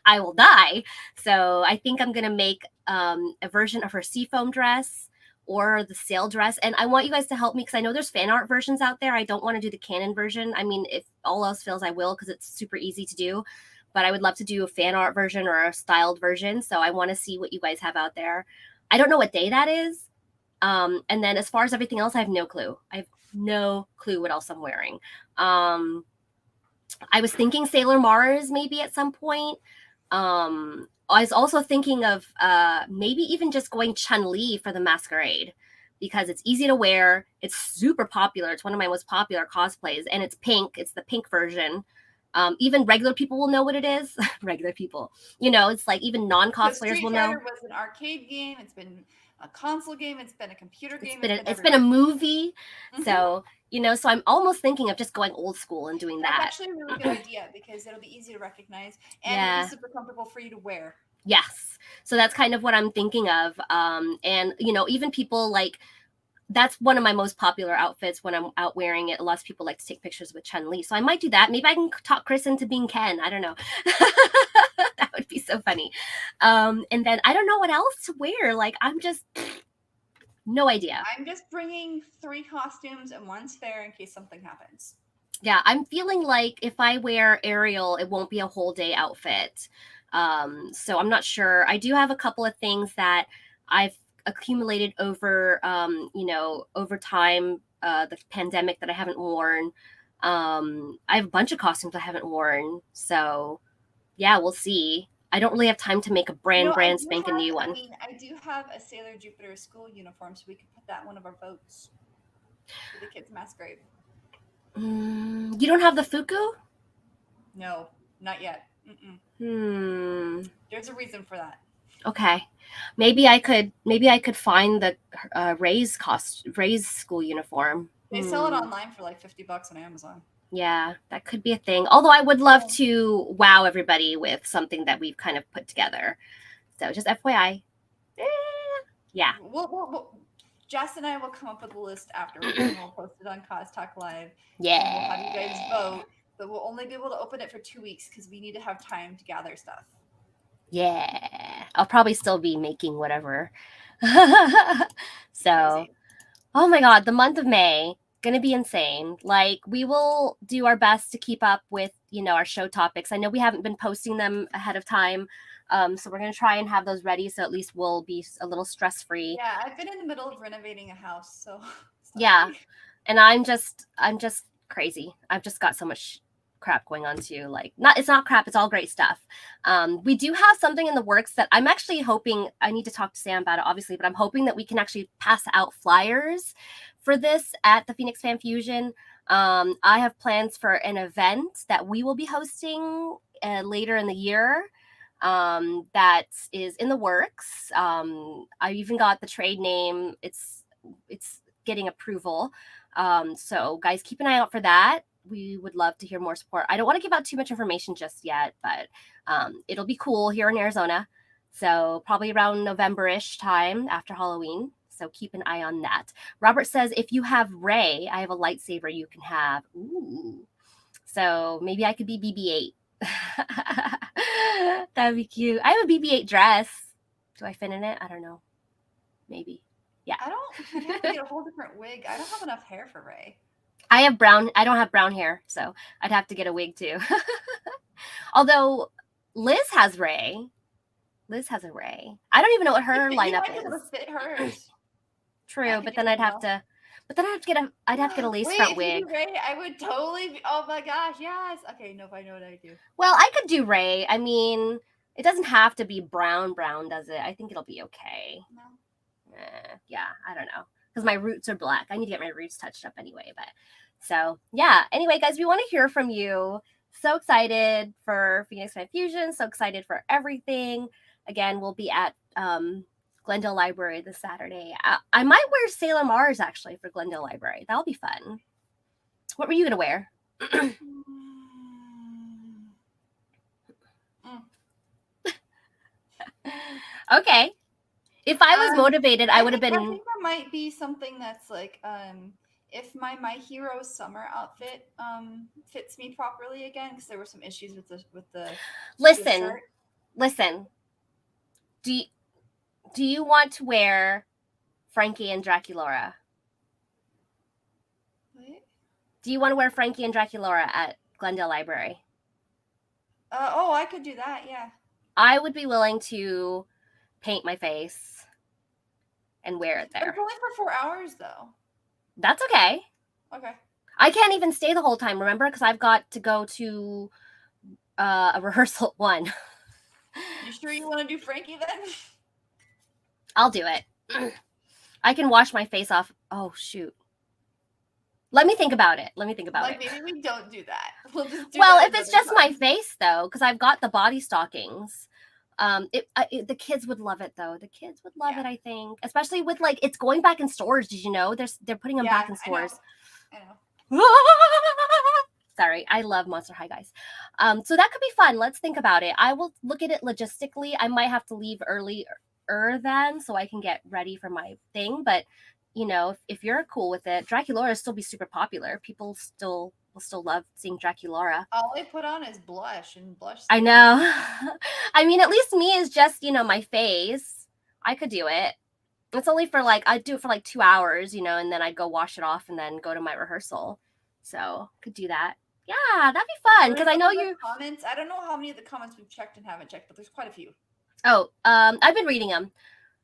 I will die. So I think I'm gonna make a version of her seafoam dress or the sail dress. And I want you guys to help me because I know there's fan art versions out there. I don't want to do the canon version. I mean, if all else fails, I will because it's super easy to do. But I would love to do a fan art version or a styled version. So I want to see what you guys have out there. I don't know what day that is. And then as far as everything else, I have no clue. I have no clue what else I'm wearing. I was thinking Sailor Mars maybe at some point. I was also thinking of maybe even just going Chun-Li for the masquerade because it's easy to wear. It's super popular. It's one of my most popular cosplays, and it's pink. It's the pink version. Even regular people will know what it is. Regular people, it's like even non-cosplayers will know. Street Fighter was an arcade game. It's been a console game. It's been a computer game. It's been a movie. Mm-hmm. So so I'm almost thinking of just going old school and doing that. That's actually a really good idea because it'll be easy to recognize and it'll be super comfortable for you to wear. Yes. So that's kind of what I'm thinking of. And even people like, that's one of my most popular outfits when I'm out wearing it. A lot of people like to take pictures with Chun-Li. So I might do that. Maybe I can talk Chris into being Ken. I don't know. That would be so funny. And then I don't know what else to wear. Like, I'm just no idea. I'm just bringing 3 costumes and 1 spare in case something happens. Yeah, I'm feeling like if I wear Ariel, it won't be a whole day outfit. So I'm not sure. I do have a couple of things that I've accumulated over, over time, the pandemic that I haven't worn. I have a bunch of costumes I haven't worn. So yeah, we'll see. I don't really have time to make a brand spanking new one. I mean, I do have a Sailor Jupiter school uniform, so we could put that in one of our votes for the kids' masquerade. You don't have the Fuku? No, not yet. There's a reason for that. Okay, maybe I could find the Ray's school uniform. They sell it online for like $50 on Amazon. Yeah, that could be a thing. Although I would love to wow everybody with something that we've kind of put together. So just FYI. Yeah. We'll Jess and I will come up with a list afterwards and we'll post it on Cos Talk Live. Yeah. And we'll have you guys vote, but we'll only be able to open it for 2 weeks because we need to have time to gather stuff. Yeah. I'll probably still be making whatever. So, crazy. Oh my God, the month of May, gonna be insane. Like, we will do our best to keep up with, our show topics. I know we haven't been posting them ahead of time. So we're gonna try and have those ready so at least we'll be a little stress-free. Yeah, I've been in the middle of renovating a house, so yeah. And I'm just crazy. I've just got so much crap going on too. Like, it's not crap, it's all great stuff. We do have something in the works that I'm actually hoping, I need to talk to Sam about it obviously, but I'm hoping that we can actually pass out flyers for this at the Phoenix Fan Fusion. I have plans for an event that we will be hosting later in the year. that is in the works. I even got the trade name. It's getting approval. So guys, keep an eye out for that. We would love to hear more support. I don't want to give out too much information just yet, but it'll be cool here in Arizona. So probably around November-ish time after Halloween. So keep an eye on that. Robert says, if you have Ray, I have a lightsaber you can have. Ooh. So maybe I could be BB-8. That'd be cute. I have a BB-8 dress. Do I fit in it? I don't know. Maybe. Yeah. I'd have to get a whole different wig. I don't have enough hair for Ray. I don't have brown hair, so I'd have to get a wig too. Although Liz has Ray. Liz has a Ray. I don't even know what her lineup is. You might be able to fit hers. True, but then I'd have to get a lace front wig. If you do Ray, I would totally be, oh my gosh, yes. Okay, nope, I know what I do. Well, I could do Ray. I mean, it doesn't have to be brown, does it? I think it'll be okay. No. Yeah, I don't know. Because my roots are black. I need to get my roots touched up anyway. But so yeah. Anyway, guys, we want to hear from you. So excited for Phoenix Fan Fusion. So excited for everything. Again, we'll be at Glendale Library this Saturday. I might wear Sailor Mars actually for Glendale Library. That'll be fun. What were you gonna wear? Okay. If I was motivated, I would have been. I think there might be something that's like, if my Hero summer outfit fits me properly again, because there were some issues with the. Listen. Do you want to wear Frankie and Draculaura? What? Do you want to wear Frankie and Draculaura at Glendale Library? I could do that. Yeah. I would be willing to paint my face and wear it there. It's only for 4 hours, though. That's okay. Okay. I can't even stay the whole time, remember? Because I've got to go to a rehearsal at 1. You sure you want to do Frankie then? I'll do it. I can wash my face off. Oh, shoot. Let me think about it. Maybe we don't do that. We'll just do if it's just my face, though, because I've got the body stockings. The kids would love it, though. The kids would love it, I think. Especially with, like, it's going back in stores. Did you know? They're putting them back in stores. I know. Sorry, I love Monster High, guys. So that could be fun. Let's think about it. I will look at it logistically. I might have to leave earlier then so I can get ready for my thing. But, you know, if you're cool with it, Draculaura will still be super popular. People will still love seeing Draculaura. All they put on is blush and blush. I know. I mean, at least me is just, my face. I could do it. It's only for I'd do it for 2 hours, and then I'd go wash it off and then go to my rehearsal. So could do that. Yeah, that'd be fun because I know you. Comments. I don't know how many of the comments we've checked and haven't checked, but there's quite a few. Oh, I've been reading them.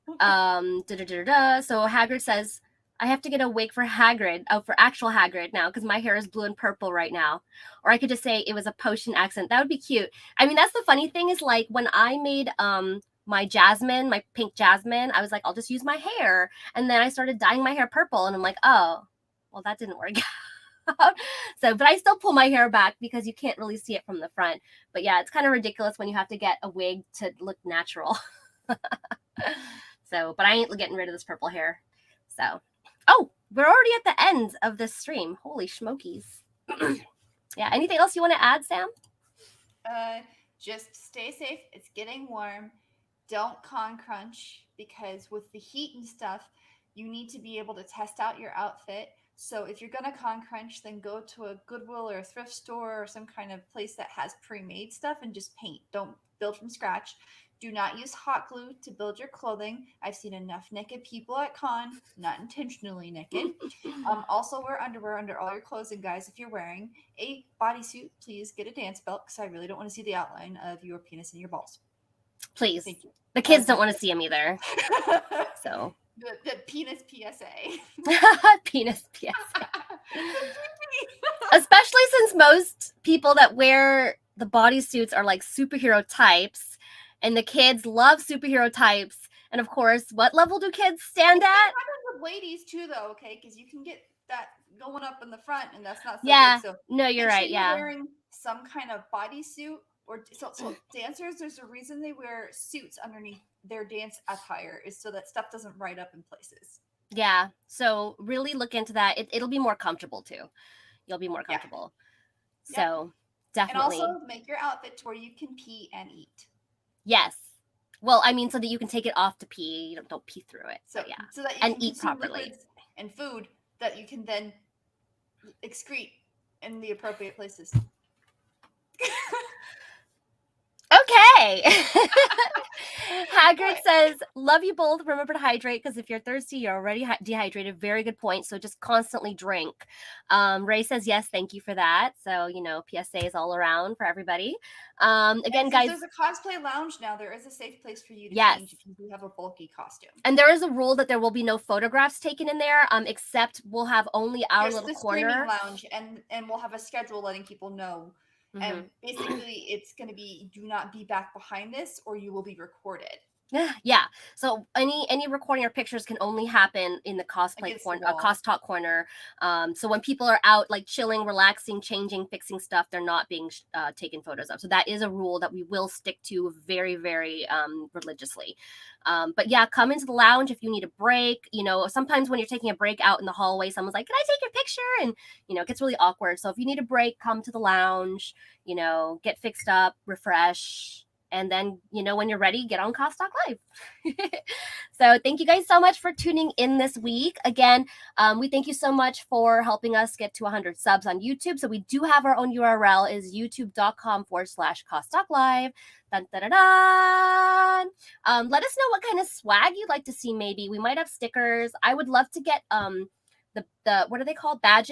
So Hagrid says, I have to get a wig for Hagrid. Oh, for actual Hagrid now because my hair is blue and purple right now. Or I could just say it was a potion accent. That would be cute. I mean, that's the funny thing is when I made my pink jasmine, I was like, I'll just use my hair. And then I started dyeing my hair purple and I'm like, oh, well, that didn't work out. But I still pull my hair back because you can't really see it from the front. But yeah, it's kind of ridiculous when you have to get a wig to look natural. But I ain't getting rid of this purple hair. So, we're already at the end of this stream. Holy smokies. Yeah, anything else you want to add, Sam? Just stay safe. It's getting warm. Don't con crunch because with the heat and stuff, you need to be able to test out your outfit. So if you're going to con crunch, then go to a Goodwill or a thrift store or some kind of place that has pre-made stuff and just paint. Don't build from scratch. Do not use hot glue to build your clothing. I've seen enough naked people at con, not intentionally naked. Also wear underwear under all your clothes. And guys, if you're wearing a bodysuit, please get a dance belt because I really don't want to see the outline of your penis and your balls. Please. Thank you. The kids don't want to see them either. So. The penis PSA. Penis PSA. Especially since most people that wear the bodysuits are like superhero types, and the kids love superhero types. And of course, what level do kids stand at? With ladies too, though, okay? Because you can get that going up in the front, and that's not so good. So no, you're right. You're wearing some kind of bodysuit or so dancers, there's a reason they wear suits underneath their dance attire, is so that stuff doesn't ride up in places. Yeah. So really look into that. It'll be more comfortable too. You'll be more Yeah. comfortable. Yep. So And also definitely. make your outfit to where you can pee and eat. Yes. Well, I mean, so that you can take it off to pee. You don't pee through it. So But yeah. so that you And can eat consume properly. liquids and food that you can then excrete in the appropriate places. Okay. Hagrid says, love you both. Remember to hydrate because if you're thirsty, you're already dehydrated. Very good point. So just constantly drink. Ray says, yes, thank you for that. So, you know, PSA is all around for everybody. Again, and since guys. there's a cosplay lounge now, there is a safe place for you to Yes. change if you do have a bulky costume. And there is a rule that there will be no photographs taken in there, except we'll have only our There's little the corner. streaming lounge, and we'll have a schedule letting people know. And basically, it's going to be, do not be back behind this, or you will be recorded. Yeah. So any recording or pictures can only happen in the cosplay corner, cost talk corner. So when people are out like chilling, relaxing, changing, fixing stuff, they're not being taken photos of. So that is a rule that we will stick to very, very religiously. But yeah, come into the lounge if you need a break. You know, sometimes when you're taking a break out in the hallway, someone's like, "Can I take your picture?" And you know, it gets really awkward. So if you need a break, come to the lounge. You know, get fixed up, refresh. And then, you know, when you're ready, get on Cost Talk Live. So thank you guys so much for tuning in this week. Again, we thank you so much for helping us get to 100 subs on YouTube. So we do have our own URL, is youtube.com/Cost Talk Live. Dun, dun, dun, dun. Let us know what kind of swag you'd like to see. Maybe we might have stickers. I would love to get the what are they called? Badge.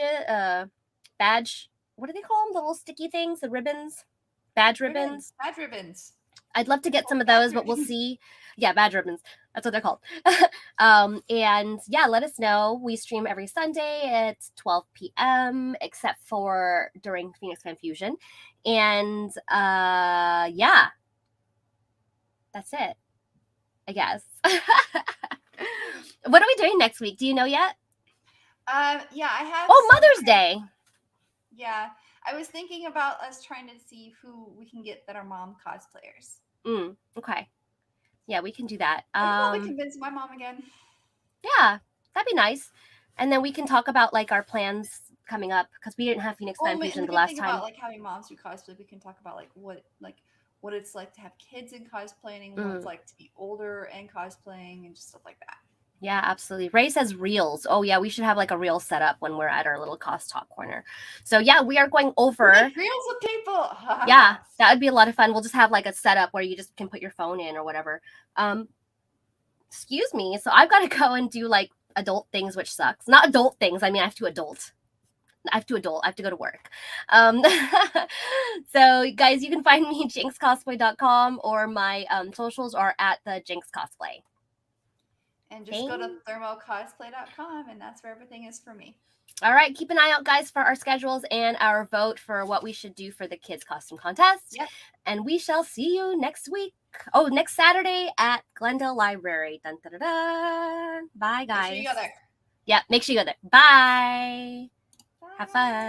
What do they call them? The little sticky things, the ribbons, badge ribbons. Badge ribbons. I'd love to get some of those, but we'll see. Yeah, badge ribbons. That's what they're called. And yeah, let us know. We stream every Sunday at 12 p.m., except for during Phoenix Fan Fusion. And yeah, that's it, I guess. What are we doing next week? Do you know yet? Yeah, I have. Oh, Mother's Day. Yeah, I was thinking about us trying to see who we can get that are mom cosplayers. Okay. Yeah, we can do that. I can probably convince my mom again. Yeah, that'd be nice. And then we can talk about like our plans coming up because we didn't have Phoenix Fan Fusion the last time. About like having moms do cosplay, we can talk about like what it's like to have kids in cosplaying, what it's like to be older and cosplaying, and just stuff like that. Yeah, absolutely. Ray says reels. Oh yeah, we should have like a reel set up when we're at our little cost talk corner. So yeah, we are going over reels of people. Yeah, that would be a lot of fun. We'll just have like a setup where you just can put your phone in or whatever. Excuse me. So I've got to go and do like adult things, which sucks. Not adult things. I mean, I have to adult. I have to go to work. So guys, you can find me jinxcosplay.com, or my socials are at the Jinx Cosplay. And just go to ThermoCosplay.com, and that's where everything is for me. All right, keep an eye out, guys, for our schedules and our vote for what we should do for the kids' costume contest. Yep. And we shall see you next week. Oh, next Saturday at Glendale Library. Dun, dun, dun, dun. Bye, guys. Make sure you go there. Yeah, make sure you go there. Bye. Have fun.